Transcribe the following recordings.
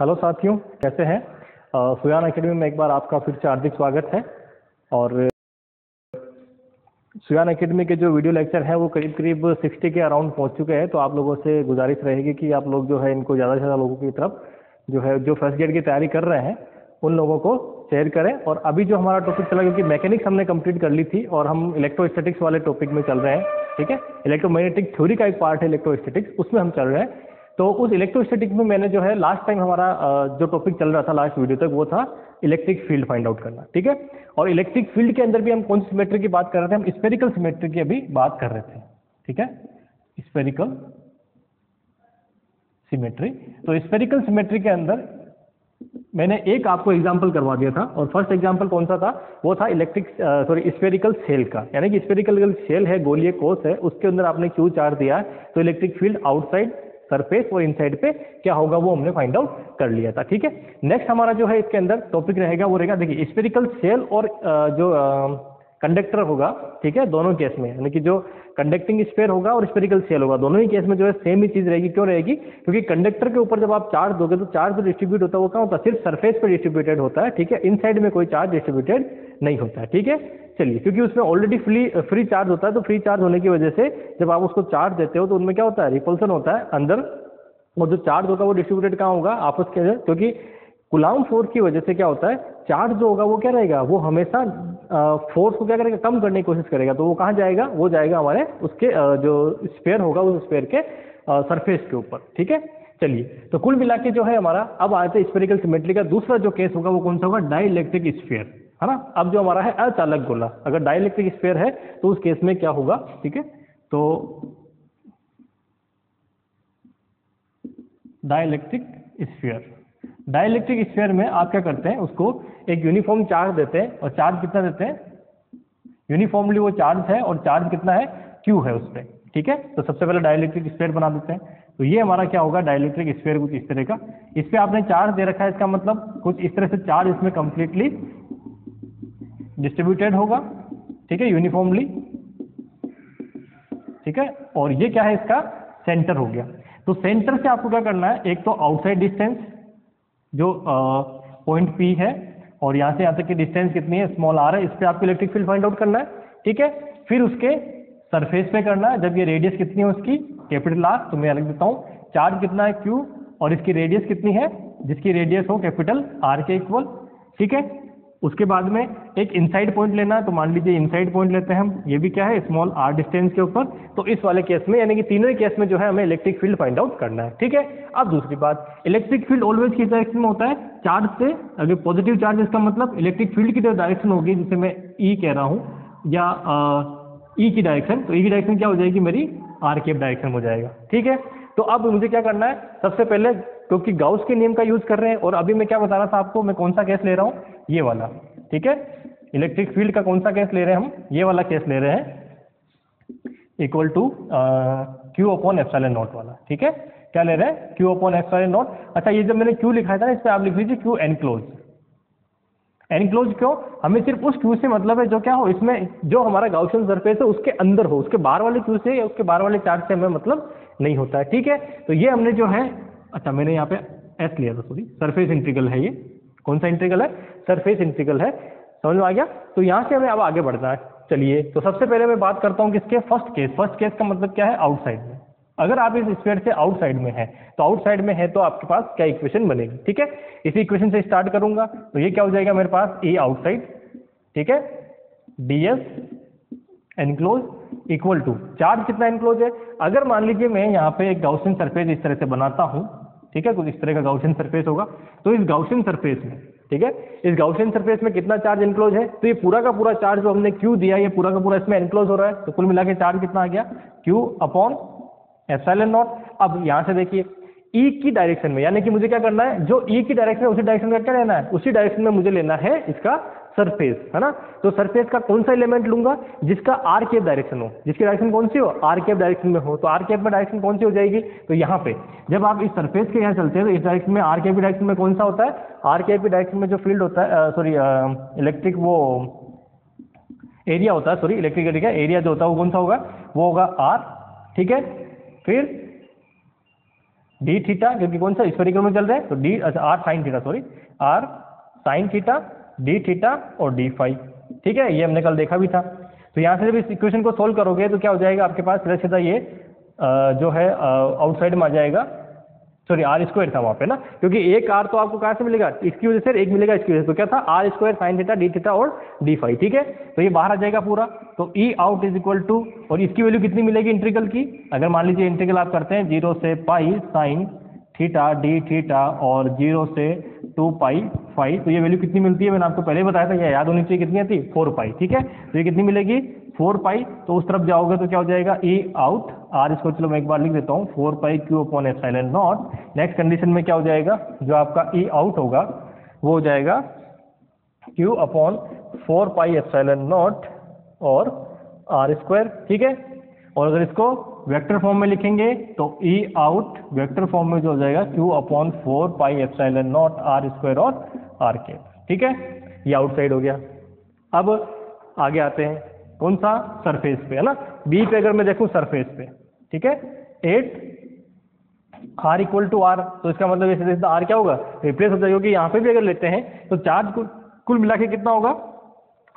Hello साथियों, कैसे हैं। सुयान एकेडमी में एक बार आपका फिर से हार्दिक स्वागत है। और सुयान एकेडमी के जो वीडियो लेक्चर हैं वो करीब करीब 60 के अराउंड पहुंच चुके हैं। तो आप लोगों से गुजारिश रहेगी कि आप लोग जो है इनको ज़्यादा से ज़्यादा लोगों की तरफ जो है जो फर्स्ट ग्रेड की तैयारी कर रहे हैं उन लोगों को शेयर करें। और अभी जो हमारा टॉपिक चला, क्योंकि मैकेनिक्स हमने कंप्लीट कर ली थी और हम इलेक्ट्रोस्टैटिक्स वाले टॉपिक में चल रहे हैं। ठीक है, इलेक्ट्रोमैग्नेटिक थ्योरी का एक पार्ट है इलेक्ट्रोस्टैटिक्स, उसमें हम चल रहे हैं। तो उस इलेक्ट्रोस्टैटिक में मैंने जो है लास्ट टाइम हमारा जो टॉपिक चल रहा था लास्ट वीडियो तक, वो था इलेक्ट्रिक फील्ड फाइंड आउट करना। ठीक है, और इलेक्ट्रिक फील्ड के अंदर भी हम कौन सी सिमेट्री की बात कर रहे थे? हम स्फेरिकल सिमेट्री की अभी बात कर रहे थे। ठीक है, स्फेरिकल सिमेट्री। तो स्फेरिकल सिमेट्री के अंदर मैंने एक आपको एग्जांपल करवा दिया था, और फर्स्ट एग्जांपल कौन सा था? वो था स्फेरिकल सेल का। यानी कि स्फेरिकल सेल है, गोलीय कोश है, उसके अंदर आपने क्यू चार्ज दिया है, तो इलेक्ट्रिक फील्ड आउटसाइड सरफेस और इनसाइड पे क्या होगा वो हमने फाइंड आउट कर लिया था। ठीक है, नेक्स्ट हमारा जो है इसके अंदर टॉपिक रहेगा वो रहेगा, देखिए स्फेरिकल सेल और जो कंडक्टर होगा, ठीक है, दोनों केस में, यानी कि जो कंडक्टिंग स्फीयर होगा और स्फेरिकल सेल होगा, दोनों ही केस में जो है सेम ही चीज रहेगी। क्यों रहेगी? क्योंकि कंडक्टर के ऊपर जब आप चार्ज दोगे तो चार्ज जो डिस्ट्रीब्यूट होता है वो क्या होता है? सिर्फ सरफेस पे डिस्ट्रीब्यूटेड होता है। ठीक है, इनसाइड में कोई चार्ज डिस्ट्रीब्यूटेड नहीं होता है। ठीक है, चलिए, क्योंकि उसमें ऑलरेडी फ्री चार्ज होता है, तो फ्री चार्ज होने की वजह से जब आप उसको चार्ज देते हो तो उनमें क्या होता है? रिपल्सन होता है अंदर, और जो चार्ज होगा वो डिस्ट्रीब्यूटेड कहाँ होगा? आपस के अंदर। क्योंकि कुलाउम फोर्स की वजह से क्या होता है? चार्ज जो होगा वो क्या रहेगा? वो हमेशा फोर्स को क्या करेगा? कम करने की कोशिश करेगा। तो वो कहाँ जाएगा? वो जाएगा हमारे उसके जो स्फीयर होगा उस स्फीयर के सरफेस के ऊपर। ठीक है, चलिए, तो कुल मिला के जो है हमारा अब आते हैं स्फेरिकल सिमेट्री का दूसरा जो केस होगा वो कौन सा होगा? डाइइलेक्ट्रिक स्फीयर, है ना। अब जो हमारा है अचालक गोला, अगर डाइइलेक्ट्रिक स्फीयर है तो उस केस में क्या होगा? ठीक है, तो डाइइलेक्ट्रिक स्फीयर में आप क्या करते हैं? उसको एक यूनिफॉर्म चार्ज देते हैं, और चार्ज कितना देते हैं? यूनिफॉर्मली वो चार्ज है, और चार्ज कितना है? क्यू है उस पर। ठीक है, तो सबसे पहले डाइइलेक्ट्रिक स्फीयर बना देते हैं। तो ये हमारा क्या होगा? डाइइलेक्ट्रिक स्फीयर कुछ इस तरह का। इस पर आपने चार्ज दे रखा है, इसका मतलब कुछ इस तरह से चार्ज इसमें कंप्लीटली डिस्ट्रीब्यूटेड होगा। ठीक है, यूनिफॉर्मली। ठीक है, और ये क्या है? इसका सेंटर हो गया। तो सेंटर से आपको क्या करना है? एक तो आउटसाइड डिस्टेंस जो पॉइंट P है, और यहाँ से यहाँ तक की डिस्टेंस कितनी है? स्मॉल r है। इस पे आपको इलेक्ट्रिक फील्ड फाइंड आउट करना है। ठीक है, फिर उसके सरफेस पे करना है। जब ये रेडियस कितनी है उसकी? Capital R। तो मैं लिख देता हूँ, चार्ज कितना है? Q, और इसकी रेडियस कितनी है? जिसकी रेडियस हो कैपिटल R के इक्वल। ठीक है, उसके बाद में एक इनसाइड पॉइंट लेना है। तो मान लीजिए इनसाइड पॉइंट लेते हैं हम, ये भी क्या है? स्मॉल r डिस्टेंस के ऊपर। तो इस वाले केस में, यानी कि तीनों ही केस में जो है हमें इलेक्ट्रिक फील्ड फाइंड आउट करना है। ठीक है, अब दूसरी बात, इलेक्ट्रिक फील्ड ऑलवेज किस डायरेक्शन में होता है? चार्ज से। अगर पॉजिटिव चार्ज, इसका मतलब इलेक्ट्रिक फील्ड की जो डायरेक्शन होगी, जिसे मैं E कह रहा हूँ, या E की डायरेक्शन, तो E की डायरेक्शन क्या हो जाएगी मेरी? r कैप डायरेक्शन हो जाएगा। ठीक है, तो अब मुझे क्या करना है? सबसे पहले, क्योंकि गाउस के नियम का यूज कर रहे हैं, और अभी मैं क्या बता रहा था आपको, मैं कौन सा केस ले रहा हूँ? ये वाला। ठीक है, इलेक्ट्रिक फील्ड का कौन सा केस ले रहे हैं हम? ये वाला केस ले रहे हैं, equal to Q upon epsilon naught वाला। ठीक है, क्या ले रहे हैं? Q upon epsilon naught. अच्छा, ये जब मैंने Q लिखा था, इस पर आप लिख लीजिए Q एनक्लोज। एनक्लोज क्यों? हमें सिर्फ उस Q से मतलब है जो क्या हो, इसमें जो हमारा गाउसियन सरफेस है उसके अंदर हो, उसके बाहर वाले Q से या उसके बाहर वाले चार्ज से हमें मतलब नहीं होता है। ठीक है, तो ये हमने जो है, अच्छा मैंने यहाँ पे S लिया था, सॉरी, सरफेस इंटीग्रल है ये। कौन सा इंटीग्रल है? सरफेस इंटीग्रल है। समझ में आ गया? तो यहाँ से हमें अब आगे बढ़ना है। चलिए, तो सबसे पहले मैं बात करता हूँ किसके? फर्स्ट केस का मतलब क्या है? आउटसाइड में। अगर आप इस स्फीयर से आउटसाइड में है, तो आउटसाइड में है तो आपके पास क्या इक्वेशन बनेगी? ठीक है, इसी इक्वेशन से स्टार्ट करूंगा। तो ये क्या हो जाएगा मेरे पास? ए आउटसाइड, ठीक है, ds enclose equal to charge कितना एनक्लोज है? अगर मान लीजिए मैं यहाँ पे एक गाउसियन सरफेस इस तरह से बनाता हूँ, ठीक है, कुछ इस तरह का गाउसियन सरफेस होगा, तो इस गाउसियन सरफेस में, ठीक है, इस गाउसियन सरफेस में कितना चार्ज एनक्लोज है? तो ये पूरा का पूरा चार्ज जो हमने Q दिया, ये पूरा का पूरा इसमें एनक्लोज हो रहा है। तो कुल मिला के चार्ज कितना आ गया? Q upon epsilon not. अब यहाँ से देखिए, E की डायरेक्शन में, यानी कि मुझे क्या करना है? जो E की डायरेक्शन है उसी डायरेक्शन में क्या लेना है? उसी डायरेक्शन में मुझे लेना है इसका सरफेस, है ना। तो सरफेस का कौन सा एलिमेंट लूंगा? जिसका r कैप डायरेक्शन हो। जिसकी डायरेक्शन कौन सी हो? r कैप डायरेक्शन में हो। तो r कैप में डायरेक्शन कौन सी हो जाएगी? तो यहाँ पे जब आप इस सरफेस के यहाँ चलते हैं तो इस डायरेक्शन में r कैप की डायरेक्शन में कौन सा होता है? r कैप की डायरेक्शन में जो फील्ड होता है, सॉरी इलेक्ट्रिक वो एरिया होता है, सॉरी इलेक्ट्रिक एरिया जो होता है वो कौन सा होगा? वो होगा r। ठीक है, फिर डी थीटा, क्योंकि कौन सा स्फेरिकल में चल रहे हैं तो डी, अच्छा R sine theta, sorry R sine theta, D theta और डी फाई। ठीक है, ये हमने कल देखा भी था। तो यहाँ से जब इस इक्वेशन को सोल्व करोगे तो क्या हो जाएगा आपके पास, सीधा सीधा ये जो है आउटसाइड में आ जाएगा, सॉरी आर स्क्वायर था वहाँ पे ना, क्योंकि एक आर तो आपको कहाँ से मिलेगा, इसकी वजह से, एक मिलेगा इसकी वजह से, तो क्या था R square sine theta D theta और डी फाई। ठीक है, तो ये बाहर आ जाएगा पूरा, तो E out is equal to, और इसकी वैल्यू कितनी मिलेगी इंटीग्रल की, अगर मान लीजिए इंटीग्रल आप करते हैं 0 से pi sine theta D theta और 0 से 2 पाई फाई, तो ये वैल्यू कितनी मिलती है, मैंने आपको पहले बताया था, ये याद होनी चाहिए, कितनी आती है 4 पाई। ठीक है, तो ये कितनी मिलेगी 4 पाई, तो उस तरफ जाओगे तो क्या हो जाएगा ई आउट, आर इसको चलो मैं एक बार लिख देता हूँ 4 pi Q upon epsilon naught. Next condition में क्या हो जाएगा, जो आपका ई आउट होगा वो हो जाएगा Q upon 4 pi epsilon naught और आर स्क्वायर। ठीक है, और अगर इसको वेक्टर फॉर्म में लिखेंगे तो ई आउट वेक्टर फॉर्म में जो हो जाएगा Q upon 4 pi epsilon naught R square और आर के। ठीक है, ये आउटसाइड हो गया। अब आगे आते हैं कौन सा, सरफेस पे, है ना। बी पे अगर मैं देखूं सरफेस पे, ठीक है, 8 आर इक्वल टू आर, तो इसका मतलब ये आर क्या होगा, रिप्लेस हो जाएगा, क्योंकि यहाँ पे भी अगर लेते हैं तो चार्ज कुल मिला के कितना होगा,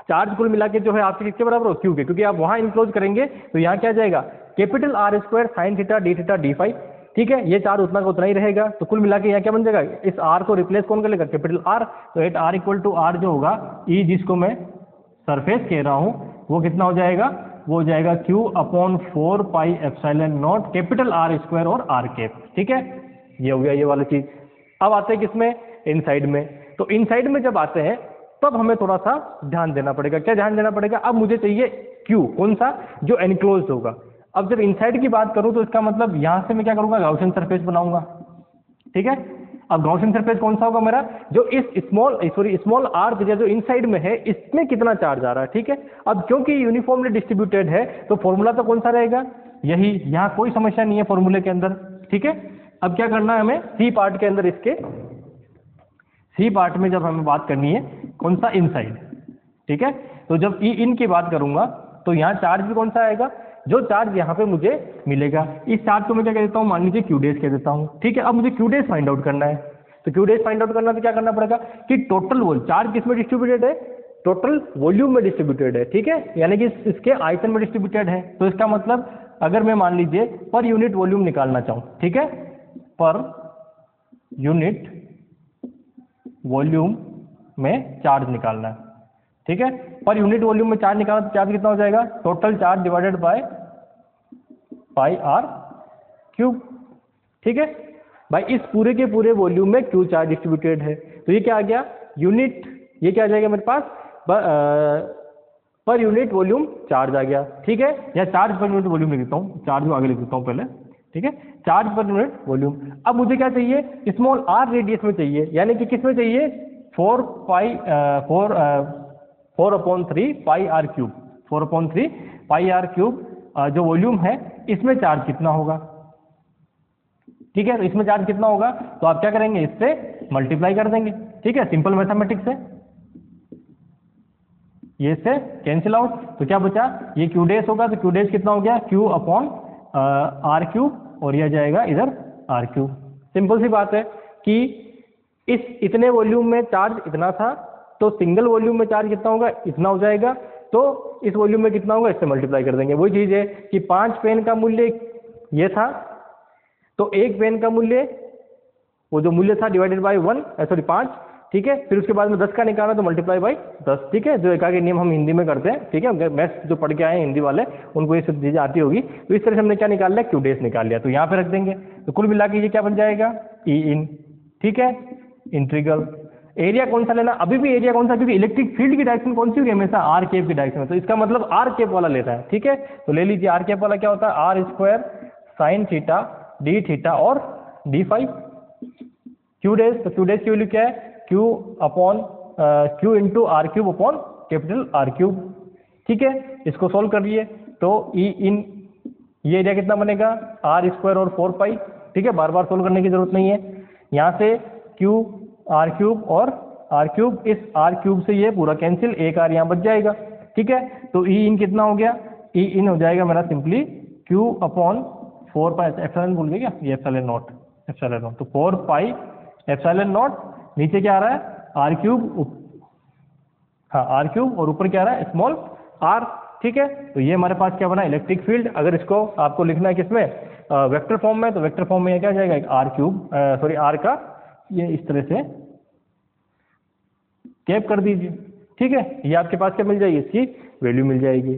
चार्ज कुल मिला के जो है आपके किसके बराबर हो, क्यू के, क्योंकि आप वहां इनक्लोज करेंगे तो यहाँ क्या जाएगा capital R square sine theta D phi. ठीक है, ये चार्ज उतना का उतना ही रहेगा, तो कुल मिला के यहाँ क्या बन जाएगा, इस आर को रिप्लेस कौन कर लेगा, कैपिटल आर, तो 8 आर इक्वल टू आर जो होगा, ई जिसको मैं सरफेस कह रहा हूँ वो कितना हो जाएगा, वो हो जाएगा Q upon 4 pi epsilon not capital R square और आर कैप। ठीक है, ये हो गया ये वाली चीज। अब आते हैं किसमें, इनसाइड में। तो इनसाइड में जब आते हैं तब हमें थोड़ा सा ध्यान देना पड़ेगा। क्या ध्यान देना पड़ेगा, अब मुझे चाहिए क्यू, कौन सा, जो एनक्लोज्ड होगा। अब जब इनसाइड की बात करूं तो इसका मतलब यहां से मैं क्या करूंगा, गाउसियन सरफेस बनाऊंगा। ठीक है, अब गाउसियन सरफेस कौन सा होगा मेरा, जो इस स्मॉल आर एरिया जो इनसाइड में है इसमें कितना चार्ज आ रहा है। ठीक है, अब क्योंकि यूनिफॉर्मली डिस्ट्रीब्यूटेड है तो फॉर्मूला तो कौन सा रहेगा, यही, यहाँ कोई समस्या नहीं है फॉर्मूले के अंदर। ठीक है, अब क्या करना है हमें, सी पार्ट के अंदर, इसके सी पार्ट में जब हमें बात करनी है कौन सा, इनसाइड। ठीक है, तो जब ई इन की बात करूंगा तो यहाँ चार्ज भी कौन सा आएगा, जो चार्ज यहाँ पे मुझे मिलेगा, इस चार्ज को मैं क्या कह देता हूँ, मान लीजिए क्यू डेज कह देता हूँ। ठीक है, अब मुझे क्यू डेज फाइंड आउट करना है, तो क्यू डेज फाइंड आउट करना तो क्या करना पड़ेगा कि टोटल चार्ज किस में डिस्ट्रीब्यूटेड है, टोटल वॉल्यूम में डिस्ट्रीब्यूटेड है। ठीक है, यानी कि इसके आयतन में डिस्ट्रीब्यूटेड है, तो इसका मतलब अगर मैं मान लीजिए पर यूनिट वॉल्यूम निकालना चाहूँ, ठीक है, पर यूनिट वॉल्यूम में चार्ज निकालना है। ठीक है, पर यूनिट वॉल्यूम में चार्ज निकालना, तो चार्ज कितना हो जाएगा, total charge divided by pi R cube. ठीक है भाई, इस पूरे के पूरे वॉल्यूम में क्यू चार्ज डिस्ट्रीब्यूटेड है, तो ये क्या आ गया यूनिट, ये क्या आ जाएगा मेरे पास, पर यूनिट वॉल्यूम चार्ज आ गया। ठीक है, या चार्ज पर यूनिट वॉल्यूम लिख देता हूँ, चार्ज को आगे लिख देता हूँ पहले। ठीक है, चार्ज पर यूनिट वॉल्यूम। अब मुझे क्या चाहिए, स्मॉल आर रेडियस में चाहिए, यानी कि किस में चाहिए, 4/3 pi R cube, 4/3 pi R cube जो वॉल्यूम है इसमें चार्ज कितना होगा। ठीक है, तो इसमें चार्ज कितना होगा, तो आप क्या करेंगे, इससे मल्टीप्लाई कर देंगे। ठीक है, सिंपल मैथमेटिक्स है, ये इससे कैंसिल आउट, तो क्या बचा, ये क्यू डेज होगा, तो क्यू डेज कितना हो गया, क्यू अपॉन आर क्यूब, और यह जाएगा इधर आर क्यूब। सिंपल सी बात है कि इस इतने वॉल्यूम में चार्ज इतना था, तो सिंगल वॉल्यूम में चार्ज कितना होगा, इतना हो जाएगा, तो इस वॉल्यूम में कितना होगा, इससे मल्टीप्लाई कर देंगे। वही चीज़ है कि 5 पेन का मूल्य ये था, तो 1 पेन का मूल्य, वो जो मूल्य था डिवाइडेड बाय 5। ठीक है, फिर उसके बाद में 10 का निकालना तो मल्टीप्लाई बाय 10। ठीक है, जो एकाके नियम हम हिंदी में करते हैं। ठीक है, मैथ्स जो पढ़ के आए हैं हिंदी वाले उनको ये सब चीज़ें आती होगी, तो इस तरह से हमने क्या निकाल लिया, क्यू डेज निकाल लिया, तो यहाँ पे रख देंगे, तो कुल मिला के ये क्या बन जाएगा, ई इन। ठीक है, इंटीग्रल एरिया कौन सा लेना, अभी भी एरिया कौन सा, क्योंकि इलेक्ट्रिक फील्ड की डायरेक्शन कौन सी होगी, हमेशा आर कैप की डायरेक्शन में, तो इसका मतलब आर कैप वाला लेता है। ठीक है, तो ले लीजिए आर कैप वाला क्या होता है, R square sine theta D theta और डी फाई। क्यू डेज, तो क्यू डेज की वैल्यू क्या है, Q upon Q into R cube upon capital R cube. ठीक है, इसको सोल्व कर लिए तो ई इन, ये एरिया कितना बनेगा, आर स्क्वायर और 4 पाई। ठीक है, बार बार सोल्व करने की जरूरत नहीं है, यहाँ से क्यू आर क्यूब और आर क्यूब, इस आर क्यूब से ये पूरा कैंसिल, एक आर यहाँ बच जाएगा। ठीक है, तो ई इन कितना हो गया, ई इन हो जाएगा मेरा simply Q upon 4 pi, epsilon भूल गए क्या, ये एप्सिलॉन नॉट, एप्सिलॉन नॉट। तो 4 पाई एप्सिलॉन नॉट, नीचे क्या आ रहा है आर क्यूब, हाँ आर क्यूब, और ऊपर क्या आ रहा है स्मॉल आर। ठीक है, तो ये हमारे पास क्या बना इलेक्ट्रिक फील्ड। अगर इसको आपको लिखना है किसमें वेक्टर फॉर्म में, तो वेक्टर फॉर्म में ये क्या जाएगा एक आर क्यूब, सॉरी आर का ये इस तरह से कैप कर दीजिए। ठीक है, ये आपके पास क्या मिल जाएगी, इसकी वैल्यू मिल जाएगी।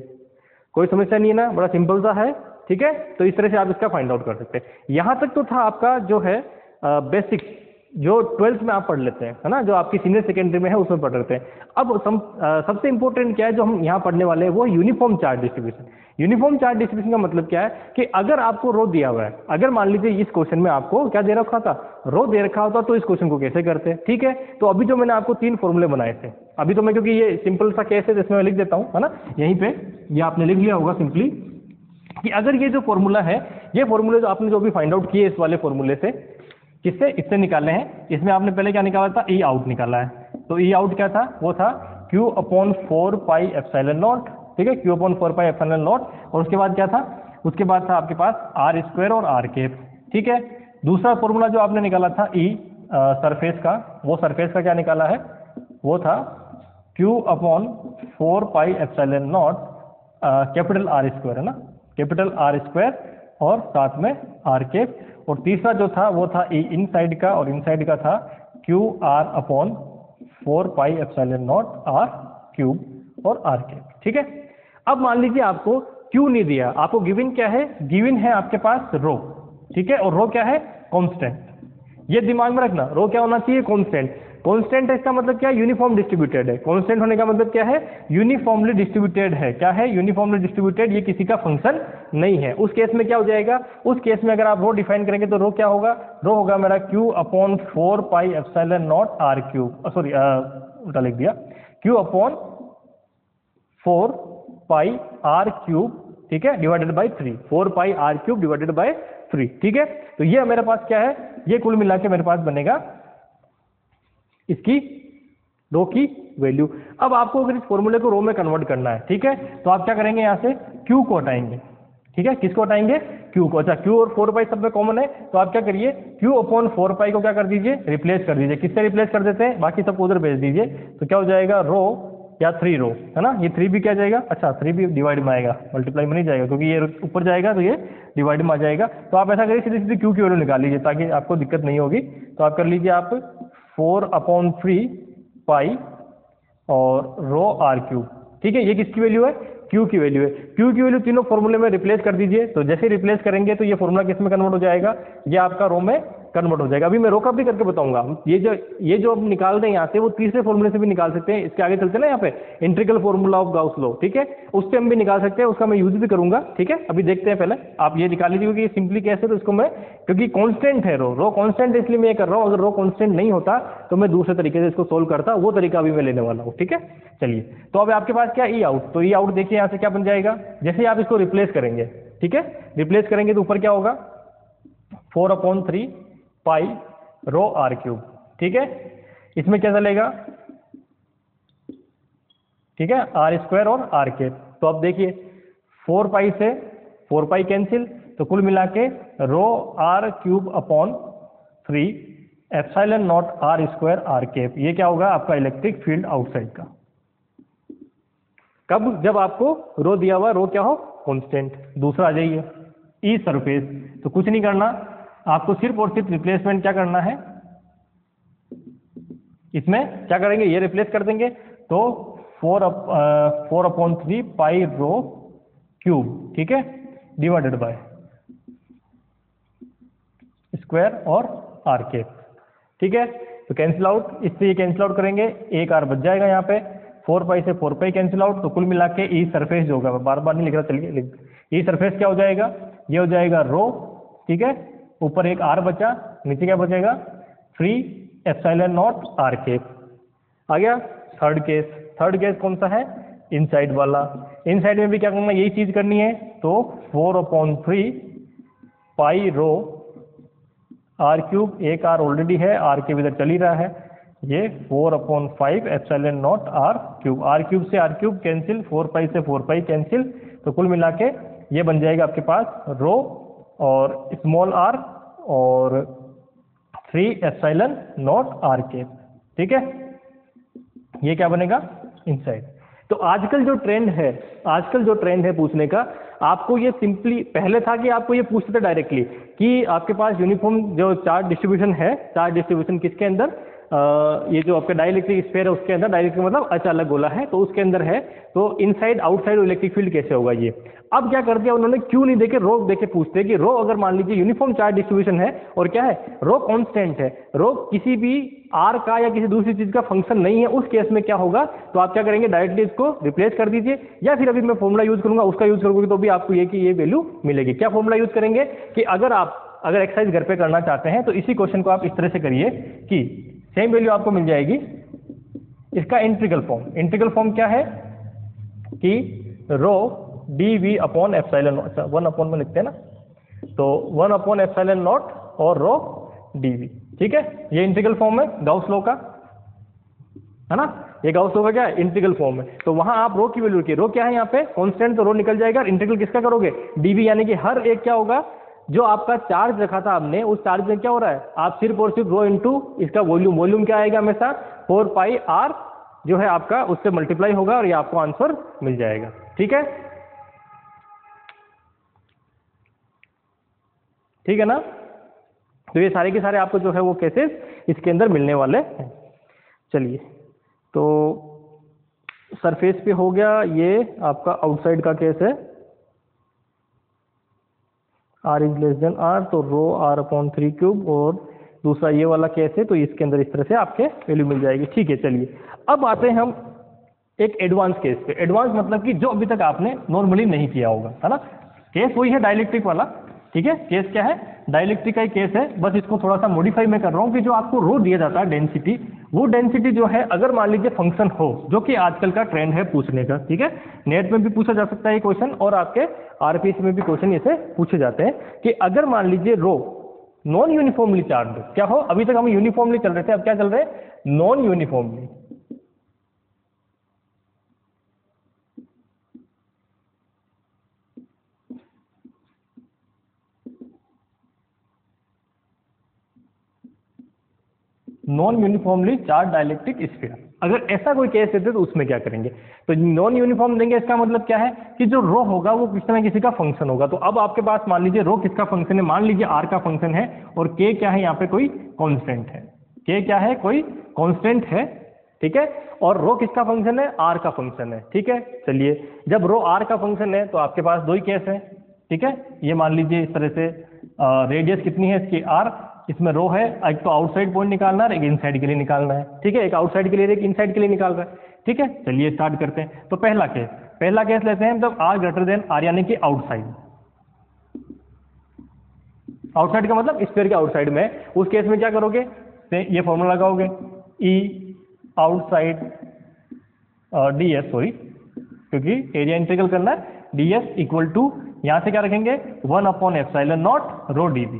कोई समस्या नहीं है ना, बड़ा सिंपल सा है। ठीक है, तो इस तरह से आप इसका फाइंड आउट कर सकते हैं। यहां तक तो था आपका जो है बेसिक, जो 12th में आप पढ़ लेते हैं, है ना, जो आपकी सीनियर सेकेंडरी में है उसमें पढ़ लेते हैं। अब सबसे इंपॉर्टेंट क्या है जो हम यहाँ पढ़ने वाले हैं, वो uniform charge distribution. Uniform charge distribution का मतलब क्या है कि अगर आपको रो दिया हुआ है, अगर मान लीजिए इस क्वेश्चन में आपको क्या दे रखा था, रो दे रखा होता, तो इस क्वेश्चन को कैसे करते हैं। ठीक है, तो अभी जो मैंने आपको 3 फॉर्मूले बनाए थे, अभी तो मैं क्योंकि ये सिंपल सा केस है जिसमें मैं लिख देता हूँ, है ना, यहीं पे ये आपने लिख लिया होगा सिंपली कि अगर ये जो फॉर्मूला है, ये फॉर्मूले जो आपने जो भी फाइंड आउट किए इस वाले फॉर्मूले से, किससे, इससे निकाले हैं। इसमें आपने पहले क्या निकाला था, ई आउट निकाला है। तो ई आउट क्या था, वो था Q upon 4 pi epsilon not. ठीक है, Q upon 4 pi epsilon naught, और उसके बाद क्या था, उसके बाद था आपके पास आर स्क्वायर और आर कैप। ठीक है, दूसरा फॉर्मूला जो आपने निकाला था ई सरफेस का, वो सरफेस का क्या निकाला है, वो था Q upon 4 pi epsilon not capital R square, है ना, कैपिटल आर स्क्वायर और साथ में आर कैप। और तीसरा जो था वो था ई इनसाइड का, और इनसाइड का था Q R upon 4 pi epsilon naught R cube और आर कैप। ठीक है, अब मान लीजिए आपको क्यू नहीं दिया, आपको गिवन क्या है, गिवन है आपके पास रो। ठीक है, और रो क्या है, कांस्टेंट। ये दिमाग में रखना, रो क्या होना चाहिए, कांस्टेंट। कांस्टेंट है इसका मतलब क्या है, यूनिफॉर्म डिस्ट्रीब्यूटेड है। कांस्टेंट होने का मतलब क्या है, यूनिफॉर्मली डिस्ट्रीब्यूटेड है। क्या है, यूनिफॉर्मली डिस्ट्रीब्यूटेड, ये किसी का फंक्शन नहीं है। उस केस में क्या हो जाएगा, उस केस में अगर आप रो डिफाइन करेंगे तो रो क्या होगा, रो होगा मेरा Q upon 4 pi epsilon naught R cube, sorry उल्टा लिख दिया, Q upon 4 pi R cube, ठीक है, divided by 3, 4 pi R cube divided by 3। ठीक है, तो ये मेरे पास क्या है, ये कुल मिला के मेरे पास बनेगा इसकी रो की वैल्यू। अब आपको अगर इस फॉर्मूले को रो में कन्वर्ट करना है, ठीक है, तो आप क्या करेंगे, यहाँ से Q को हटाएंगे। ठीक है, किसको हटाएंगे, Q को। अच्छा, Q और 4 पाई सब में कॉमन है, तो आप क्या करिए, Q अपॉन 4 पाई को क्या कर दीजिए, रिप्लेस कर दीजिए। किससे रिप्लेस कर देते हैं, बाकी सबको उधर भेज दीजिए। तो क्या हो जाएगा, रो या 3 रो, है ना, ये 3 भी क्या जाएगा, अच्छा 3 भी डिवाइड में आएगा, मल्टीप्लाई में नहीं जाएगा, क्योंकि ये ऊपर जाएगा तो ये डिवाइड में आ जाएगा। तो आप ऐसा करिए, सीधे सीधे Q की वैल्यू निकाल लीजिए ताकि आपको दिक्कत नहीं होगी। तो आप कर लीजिए, आप 4 अपॉन 3 पाई और रो आर क्यूब। ठीक है, ये किसकी वैल्यू है, Q की वैल्यू है। Q की वैल्यू तीनों फॉर्मूले में रिप्लेस कर दीजिए। तो जैसे रिप्लेस करेंगे तो ये फॉर्मूला किस में कन्वर्ट हो जाएगा, ये आपका रो में कन्वर्ट हो जाएगा। अभी मैं रो का भी करके बताऊंगा। ये जो अब निकाल दें यहाँ से, वो तीसरे फॉर्मूले से भी निकाल सकते हैं। इसके आगे चलते हैं ना, यहाँ पे integral formula of Gauss law, ठीक है, उससे हम भी निकाल सकते हैं, उसका मैं यूज भी करूंगा। ठीक है, अभी देखते हैं, पहले आप ये निकाल लीजिए, क्योंकि ये सिंपली कैसे, तो इसको मैं, क्योंकि कांस्टेंट है रो कांस्टेंट है, इसलिए मैं ये कर रहा हूँ। अगर रो कांस्टेंट नहीं होता तो मैं दूसरे तरीके से इसको सोल्व करता, वो तरीका अभी मैं लेने वाला हूँ। ठीक है, चलिए, तो अब आपके पास क्या ई आउट, तो ई आउट देखिए यहाँ से क्या बन जाएगा, जैसे आप इसको रिप्लेस करेंगे, ठीक है, रिप्लेस करेंगे तो ऊपर क्या होगा, 4 upon 3 pi rho R cube. ठीक है, इसमें क्या चलेगा, ठीक है, आर स्क्वायर और आर कैप। तो अब देखिए 4 पाई से 4 पाई कैंसिल, तो कुल मिला के rho R cube upon 3 epsilon naught R square R cap. ये क्या होगा, आपका इलेक्ट्रिक फील्ड आउटसाइड का। कब, जब आपको रो दिया हुआ, रो क्या हो, कांस्टेंट। दूसरा आ जाइए, ई सरफेस। तो कुछ नहीं करना, आपको सिर्फ और सिर्फ रिप्लेसमेंट क्या करना है, इसमें क्या करेंगे, ये रिप्लेस कर देंगे। तो 4 अपॉन 3 पाई रो क्यूब, ठीक है, डिवाइडेड बाय स्क्वायर और आर कैप। ठीक है, तो कैंसिल आउट, इससे ये कैंसिल आउट करेंगे, एक आर बच जाएगा यहाँ पे। 4 पाई से 4 पाई कैंसिल आउट, तो कुल मिला के ई सरफेस जो होगा, मैं बार बार नहीं लिख रहा, चलिए ई सरफेस क्या हो जाएगा, ये हो जाएगा रो, ठीक है, ऊपर एक आर बचा, नीचे क्या बचेगा, 3 एप्सिलॉन नॉट आर कैप। आ गया थर्ड केस। थर्ड केस कौन सा है, इनसाइड वाला। इनसाइड में भी क्या करना, यही चीज करनी है। तो 4 upon 3 pi rho R cube, एक आर ऑलरेडी है, आर क्यूब इधर चल ही रहा है, ये 4 upon 5 epsilon naught R cube. R cube से आर क्यूब कैंसिल, 4 पाई से 4 पाई कैंसिल, तो कुल मिला के ये बन जाएगा आपके पास रो और स्मॉल आर और 3 एप्सिलॉन नॉट आर कैप, ठीक है, ये क्या बनेगा इनसाइड। तो आजकल जो ट्रेंड है पूछने का, आपको ये सिंपली, पहले था कि आपको ये पूछते थे डायरेक्टली कि आपके पास यूनिफॉर्म जो चार्ज डिस्ट्रीब्यूशन है, चार्ज डिस्ट्रीब्यूशन किसके अंदर, ये जो आपका डाइलेक्ट्रिक स्फीयर है उसके अंदर, डाइलेक्ट्रिक मतलब अचालक गोला है तो उसके अंदर है, तो इनसाइड आउटसाइड इलेक्ट्रिक फील्ड कैसे होगा ये। अब क्या कर दिया उन्होंने, क्यों नहीं देके रो देके पूछते कि रो अगर मान लीजिए यूनिफॉर्म चार्ज डिस्ट्रीब्यूशन है और क्या है, रो कांस्टेंट है, रो किसी भी आर का या किसी दूसरी चीज का फंक्शन नहीं है, उस केस में क्या होगा, तो आप क्या करेंगे, डायरेक्टली इसको रिप्लेस कर दीजिए, या फिर अभी मैं फॉर्मूला यूज करूंगा उसका यूज करोगे तो भी आपको ये की ये वैल्यू मिलेगी। क्या फॉर्मूला यूज करेंगे कि अगर एक्सरसाइज घर पे करना चाहते हैं तो इसी क्वेश्चन को आप इस तरह से करिए कि सेम वैल्यू आपको मिल जाएगी, इसका इंटीग्रल फॉर्म क्या है कि rho D V upon epsilon, 1 upon में लिखते हैं ना, तो 1 अपॉन एप्सिलॉन नॉट और रो डी वी, ठीक है, ये इंटीग्रल फॉर्म है गाउस लॉ का, है ना, ये गाउस लॉ का क्या है, इंटीग्रल फॉर्म है। तो वहां आप रो की वैल्यू रखिए, रो क्या है यहाँ पे कांस्टेंट, तो रो निकल जाएगा, इंटीग्रल किसका करोगे, डीवी, यानी कि हर एक क्या होगा, जो आपका चार्ज रखा था आपने उस चार्ज में क्या हो रहा है, आप सिर्फ और सिर्फ रो इंटू इसका वॉल्यूम क्या आएगा हमेशा 4 पाई आर जो है आपका, उससे मल्टीप्लाई होगा और ये आपको आंसर मिल जाएगा, ठीक है, ठीक है ना। तो ये सारे के सारे आपको जो है वो केसेस इसके अंदर मिलने वाले हैं। चलिए, तो सरफेस पे हो गया, ये आपका आउटसाइड का केस है, R is less than R, तो रो आर अपॉन 3 क्यूब, और दूसरा ये वाला केस है, तो इसके अंदर इस तरह से आपके वैल्यू मिल जाएगी, ठीक है। चलिए, अब आते हैं हम एक एडवांस केस पे। एडवांस मतलब कि जो अभी तक आपने नॉर्मली नहीं किया होगा, है ना। केस वही है डाइलेक्ट्रिक वाला, ठीक है, केस क्या है, डाइलेक्ट्रिक का ही केस है, बस इसको थोड़ा सा मॉडिफाई मैं कर रहा हूँ कि जो आपको रो दिया जाता है डेंसिटी, वो डेंसिटी जो है अगर मान लीजिए फंक्शन हो, जो कि आजकल का ट्रेंड है पूछने का, ठीक है, नेट में भी पूछा जा सकता है ये क्वेश्चन, और आपके आरपीएससी में भी क्वेश्चन ऐसे पूछे जाते हैं कि अगर मान लीजिए रो नॉन यूनिफॉर्मली चार्ज क्या हो, अभी तक हम यूनिफॉर्मली चल रहे थे, अब क्या चल रहे हैं, non uniformly, non uniformly charge dielectric sphere. अगर ऐसा कोई केस देते तो उसमें क्या करेंगे, तो नॉन यूनिफॉर्म देंगे, इसका मतलब क्या है कि जो रो होगा वो किसी ना किसी का फंक्शन होगा। तो अब आपके पास मान लीजिए रो किसका फंक्शन है, मान लीजिए आर का फंक्शन है, और के क्या है, यहाँ पे कोई कांस्टेंट है, के क्या है, कोई कांस्टेंट है, ठीक है, और रो किसका फंक्शन है, आर का फंक्शन है, ठीक है। चलिए, जब रो आर का फंक्शन है तो आपके पास दो ही केस है, ठीक है, ये मान लीजिए इस तरह से, रेडियस कितनी है इसकी आर, इसमें रो है, एक तो आउटसाइड पॉइंट निकालना है, एक इनसाइड के लिए निकालना है, ठीक है, एक आउटसाइड के लिए एक इनसाइड के लिए निकाल रहा है, ठीक है। चलिए स्टार्ट करते हैं। तो पहला केस लेते हैं, जब आर ग्रेटर देन आर, यानी कि आउटसाइड का मतलब स्फीयर के आउटसाइड में, उस केस में क्या करोगे, ये फॉर्मूला लगाओगे, ई आउटसाइड डी एस, सॉरी क्योंकि एरिया इंटीग्रल करना है, डी एस इक्वल टू, यहां से क्या रखेंगे, 1 upon epsilon naught rho D V,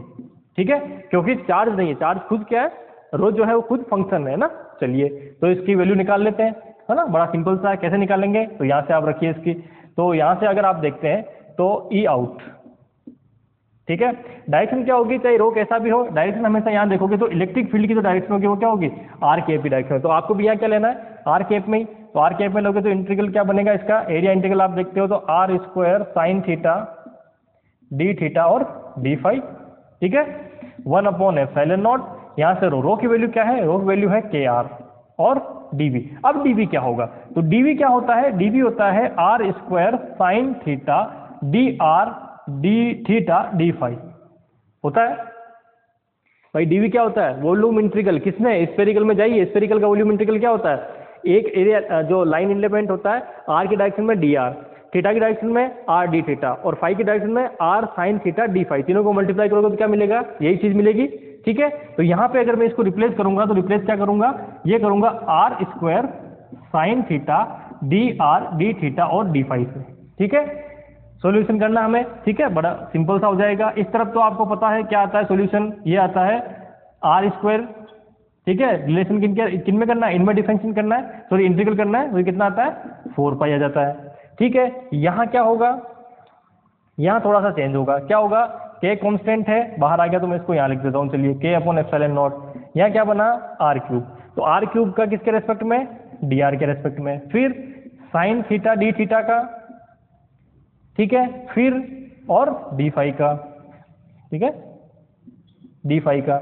ठीक है, क्योंकि चार्ज नहीं है, चार्ज खुद क्या है, रो जो है वो खुद फंक्शन है ना। चलिए, तो इसकी वैल्यू निकाल लेते हैं, है ना, बड़ा सिंपल सा है, कैसे निकालेंगे, तो यहाँ से आप रखिए इसकी, तो यहाँ से अगर आप देखते हैं तो ई आउट, ठीक है, डायरेक्शन क्या होगी, चाहे रो कैसा भी हो, डायरेक्शन हमेशा यहाँ देखोगे तो इलेक्ट्रिक फील्ड की जो डायरेक्शन होगी वो क्या होगी, आर कैप की डायरेक्शन। तो आपको भी यहाँ क्या लेना है, आर कैप में ही, तो आर कैप में लोगे तो इंटीग्रल क्या बनेगा इसका, एरिया इंटीग्रल आप देखते हो तो R square sine theta D theta और डी फाई, ठीक है, 1 अपॉन एप्सिलॉन नॉट, यहाँ से रो की वैल्यू क्या है, रो की वैल्यू है के आर और डीवी। अब डीवी क्या होगा, तो डीवी क्या होता है, डीवी होता है R square sine theta D R D theta D phi होता है भाई। डीवी क्या होता है, वॉल्यूम इंटीग्रल, किसमें, स्फेरिकल में जाइए, स्फेरिकल का वॉल्यूम इंटीग्रल क्या होता है, एक एरिया जो लाइन एलिमेंट होता है आर की डायरेक्शन में डी आर, थीटा की डायरेक्शन में आर डी थीटा, और फाई की डायरेक्शन में R sine theta D phi, तीनों को मल्टीप्लाई करोगे तो क्या मिलेगा, यही चीज मिलेगी, ठीक है। तो यहाँ पे अगर मैं इसको रिप्लेस करूंगा तो रिप्लेस क्या करूंगा, ये करूंगा R square sine theta D R D theta और डी फाई से, ठीक है। सॉल्यूशन करना हमें, ठीक है, बड़ा सिंपल सा हो जाएगा। इस तरफ तो आपको पता है क्या आता है सॉल्यूशन, ये आता है आर स्क्वायर, ठीक है, रिलेशन किन में करना है, इनमें डिफरेंशिएट करना है, सॉरी इंटीग्रल करना है, तो कितना आता है 4 पाई आ जाता है, ठीक है। यहाँ क्या होगा, यहाँ थोड़ा सा चेंज होगा, क्या होगा, के कांस्टेंट है, बाहर आ गया तो मैं इसको यहाँ लिख देता हूँ, चलिए के अपॉन एप्सिलॉन नॉट, यहाँ क्या बना आर क्यूब, तो आर क्यूब का किसके रेस्पेक्ट में, डी आर के रेस्पेक्ट में, फिर साइन थीटा डी थीटा का, ठीक है, फिर और डी फाई का, ठीक है, डी फाई का।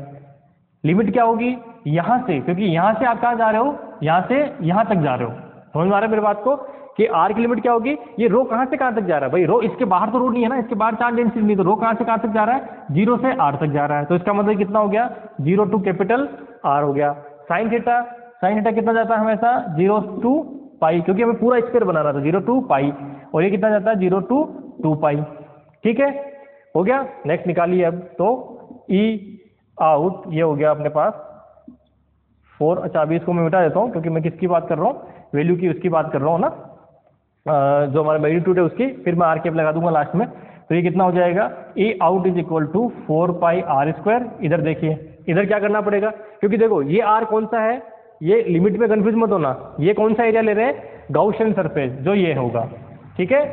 लिमिट क्या होगी यहां से, क्योंकि यहां से आप कहां जा रहे हो, यहां से यहां तक जा रहे हो, समझ में आ रहा है मेरी बात को, कि आर की लिमिट क्या होगी, ये रो कहां से कहां तक जा रहा है भाई, रो इसके बाहर तो रो नहीं है ना, इसके बाहर चार्ज डेंसिटी नहीं, तो रो कहां से कहां तक जा रहा है, 0 से r तक जा रहा है, तो इसका मतलब कितना हो गया 0 टू कैपिटल R हो गया। साइन थीटा कितना जाता है हमेशा 0 टू पाई, क्योंकि हमें पूरा स्क्वायर बनाना था 0 टू पाई, और ये कितना जाता है 0 टू 2 पाई, ठीक है, हो गया। नेक्स्ट निकालिए अब, तो ई आउट ये हो गया अपने पास 4, अच्छा अभी इसको मैं मिटा देता हूँ, क्योंकि मैं किसकी बात कर रहा हूँ, वैल्यू की उसकी बात कर रहा हूँ ना, जो हमारा मैग्नीट्यूड है उसकी, फिर मैं आर कैप लगा दूंगा लास्ट में, तो ये कितना हो जाएगा E out is equal to 4 pi R square. इधर देखिए, इधर क्या करना पड़ेगा, क्योंकि देखो ये आर कौन सा है, ये लिमिट में कंफ्यूज मत होना, ये कौन सा एरिया ले रहे हैं, गॉसियन सरफेस जो ये होगा, ठीक है,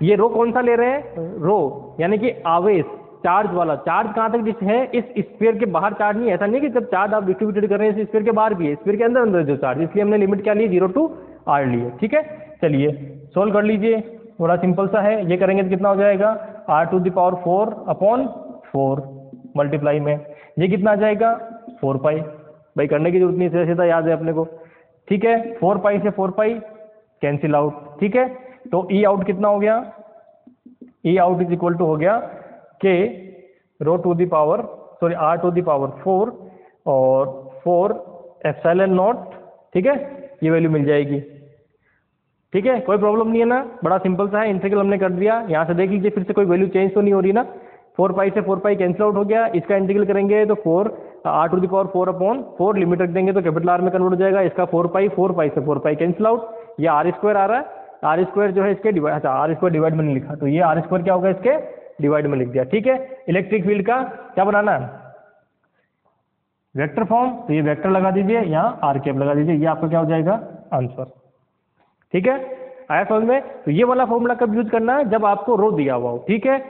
ये रो कौन सा ले रहे हैं, रो यानी कि आवेश चार्ज वाला, चार्ज कहाँ तक है, इस स्फीयर के बाहर चार्ज नहीं है, ऐसा नहीं कि जब चार्ज आप डिस्ट्रीब्यूटेड कर रहे हैं इस स्फीयर के बाहर भी है, स्फीयर के अंदर अंदर जो चार्ज, इसलिए हमने लिमिट क्या ली 0 टू r लिए, ठीक है। चलिए सोल्व कर लीजिए, थोड़ा सिंपल सा है, ये करेंगे तो कितना हो जाएगा r to the power 4 upon 4 multiply में, ये कितना आ जाएगा 4 पाई, भाई करने की जरूरत नहीं, सीधा सीधा याद है अपने को, ठीक है, 4 पाई से 4 पाई कैंसिल आउट, ठीक है, तो ई आउट कितना हो गया, E out is equal to हो गया के rho to the power sorry R to the power 4 और 4 एप्सिलॉन नॉट, ठीक है, ये वैल्यू मिल जाएगी, ठीक है, कोई प्रॉब्लम नहीं है ना, बड़ा सिंपल सा है, इंटीग्रल हमने कर दिया, यहाँ से देख लीजिए फिर से कोई वैल्यू चेंज तो नहीं हो रही ना, 4 पाई से 4 पाई कैंसिल आउट हो गया, इसका इंटीग्रल करेंगे तो 4 R to the power 4 upon 4 limit रख देंगे तो कैपिटल आर में कन्वर्ट हो जाएगा, इसका 4 पाई से 4 पाई कैंसिल आउट, ये आर स्क्वायर आ रहा है, आर स्क्वायर जो है इसके डिवाइड, अच्छा आर स्क्वायर डिवाइड में नहीं लिखा, तो ये आर स्क्वायर क्या होगा इसके डिवाइड में लिख दिया, ठीक है। इलेक्ट्रिक फील्ड का क्या बनाना है, वेक्टर फॉर्म, तो ये वेक्टर लगा दीजिए, यहाँ आर कैप लगा दीजिए, ये आपका क्या हो जाएगा आंसर, ठीक है, आया समझ में। तो ये वाला फॉर्मूला कब यूज करना है, जब आपको रो दिया हुआ हो, ठीक है,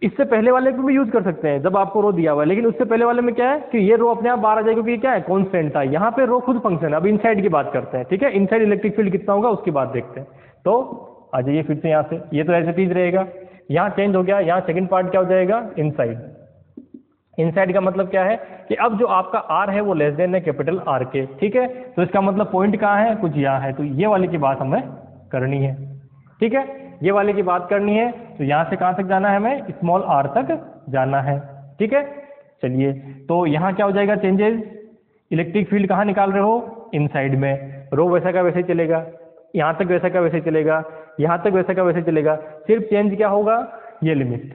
इससे पहले वाले को भी यूज कर सकते हैं जब आपको रो दिया हुआ है, लेकिन उससे पहले वाले में क्या है कि ये रो अपने आप बाहर आ जाएगा, क्योंकि क्या है कॉन्स्टेंट था, यहाँ पे रो खुद फंक्शन है। अब इनसाइड की बात करते हैं, ठीक है, इनसाइड इलेक्ट्रिक फील्ड कितना होगा उसकी बात देखते हैं, तो आ जाइए फिर से यहाँ से, ये तो ऐसे चीज रहेगा, यहाँ चेंज हो गया, यहाँ सेकंड पार्ट क्या हो जाएगा इनसाइड, इनसाइड का मतलब क्या है कि अब जो आपका आर है वो लेस देन है कैपिटल आर के, ठीक है, तो इसका मतलब पॉइंट कहाँ है, कुछ यहाँ है, तो ये वाले की बात हमें करनी है, ठीक है, ये वाले की बात करनी है, तो यहाँ से कहाँ तक जाना है हमें, स्मॉल आर तक जाना है, ठीक है। चलिए तो यहाँ क्या हो जाएगा चेंजेस, इलेक्ट्रिक फील्ड कहाँ निकाल रहे हो इनसाइड में, रो वैसा का वैसे ही चलेगा, यहाँ तक वैसा का वैसे ही चलेगा, यहाँ तक वैसा का वैसे ही चलेगा, सिर्फ चेंज क्या होगा, ये लिमिट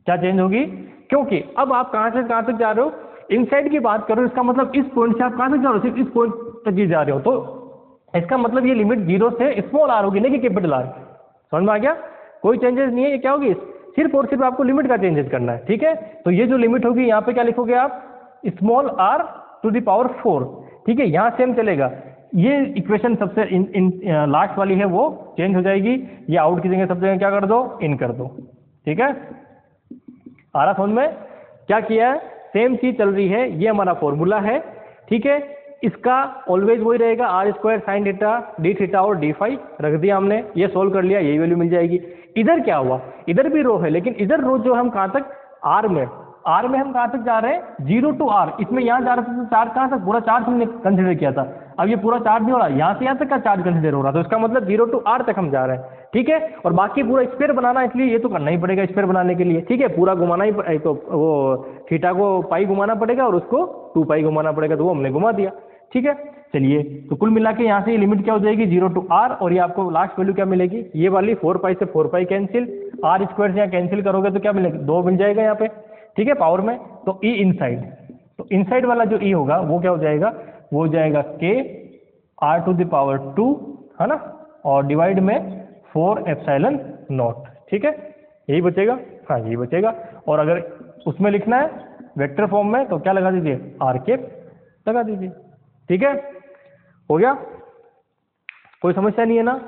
क्या चेंज होगी, क्योंकि अब आप कहाँ से कहाँ तक जा रहे हो, इनसाइड की बात करो, इसका मतलब इस पॉइंट से आप कहाँ तक जा रहे हो, सिर्फ इस पॉइंट तक ही जा रहे हो, तो इसका मतलब ये लिमिट 0 से स्मॉल आर होगी, नहीं कि कैपिटल आर, समझ में आ गया, कोई चेंजेस नहीं है, ये क्या होगी सिर्फ और सिर्फ आपको लिमिट का चेंजेस करना है, ठीक है, तो ये जो लिमिट होगी यहाँ पे क्या लिखोगे आप, small R to the power 4, ठीक है, यहाँ सेम चलेगा, ये इक्वेशन सबसे लास्ट वाली है वो चेंज हो जाएगी, ये आउट की जगह सब जगह क्या कर दो, इन कर दो, ठीक है, आ रहा समझ में, क्या किया है, सेम चीज चल रही है, ये हमारा फॉर्मूला है, ठीक है, इसका ऑलवेज वही रहेगा, R square sine theta D theta और डी फाई रख दिया हमने, ये सोल्व कर लिया, यही वैल्यू मिल जाएगी। इधर क्या हुआ, इधर भी रो है, लेकिन इधर रो जो हम कहाँ तक, आर में हम कहाँ तक जा रहे हैं 0 टू आर, इसमें यहाँ जा रहे थे तो चार्ज कहाँ तक, पूरा चार्ज हमने कंसिडर किया था, अब ये पूरा चार्ज नहीं हो रहा, यहाँ से यहाँ तक का चार्ज कंसिडर हो रहा, तो इसका मतलब 0 टू आर तक हम जा रहे हैं, ठीक है, और बाकी पूरा स्क्वायर बनाना, इसलिए ये तो करना ही पड़ेगा स्क्वायर बनाने के लिए, ठीक है, पूरा घुमाना ही, तो वो थीटा को पाई घुमाना पड़ेगा और उसको 2 पाई घुमाना पड़ेगा, तो वो हमने घुमा दिया, ठीक है। चलिए तो कुल मिला के यहाँ से लिमिट क्या हो जाएगी 0 टू आर, और ये आपको लास्ट वैल्यू क्या मिलेगी, ये वाली 4 पाई से 4 पाई कैंसिल, आर स्क्वायर से यहाँ कैंसिल करोगे तो क्या मिलेगा 2 मिल जाएगा यहाँ पे, ठीक है, पावर में, तो ई इनसाइड, तो इनसाइड वाला जो ई होगा वो क्या हो जाएगा, वो हो जाएगा K are to the power 2, है ना, और डिवाइड में 4 एप्सिलॉन नॉट, ठीक है, यही बचेगा, हाँ यही बचेगा, और अगर उसमें लिखना है वेक्टर फॉर्म में तो क्या लगा दीजिए, आर कैप लगा दीजिए, ठीक है, हो गया, कोई समस्या नहीं है ना,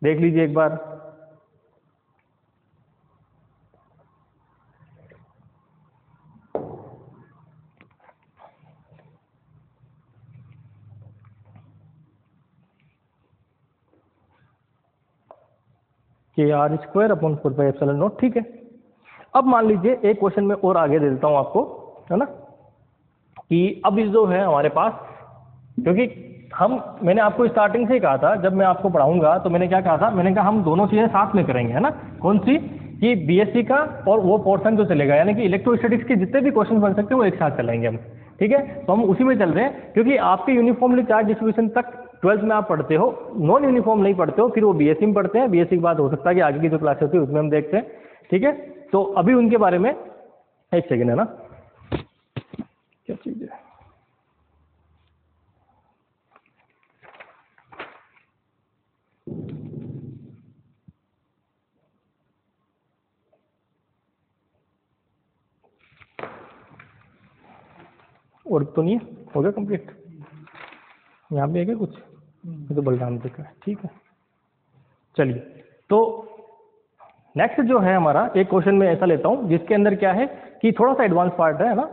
देख लीजिए एक बार, के आर स्क्वायर अपॉन 4πε0, ठीक है। अब मान लीजिए एक क्वेश्चन में और आगे दे देता हूँ आपको, है ना, कि अब इस जो है हमारे पास, क्योंकि मैंने आपको स्टार्टिंग से ही कहा था, जब मैं आपको पढ़ाऊंगा तो मैंने क्या कहा था, मैंने कहा हम दोनों चीजें साथ में करेंगे, है ना। कौन सी? कि बीएससी का और वो पोर्शन जो चलेगा, यानी कि इलेक्ट्रोस्टैटिक्स के जितने भी क्वेश्चन बन सकते हैं वो एक साथ चलाएंगे हम, ठीक है। तो हम उसी में चल रहे हैं, क्योंकि आपके यूनिफॉर्मली चार्ज डिस्ट्रीब्यूशन तक 12th में आप पढ़ते हो, नॉन यूनिफॉर्म नहीं पढ़ते हो, फिर वो बीएससी में पढ़ते हैं। बीएससी के बाद हो सकता है कि आगे की जो क्लास होती है उसमें हम देखते हैं, ठीक है। तो अभी उनके बारे में एक सेकेंड, है ना, क्या चीज है, और तो नहीं है, हो गया कंप्लीट। यहाँ पे है क्या कुछ? ये तो बलराम जी का है, ठीक है। चलिए, तो नेक्स्ट जो है हमारा एक क्वेश्चन में ऐसा लेता हूँ जिसके अंदर क्या है कि थोड़ा सा एडवांस पार्ट है ना,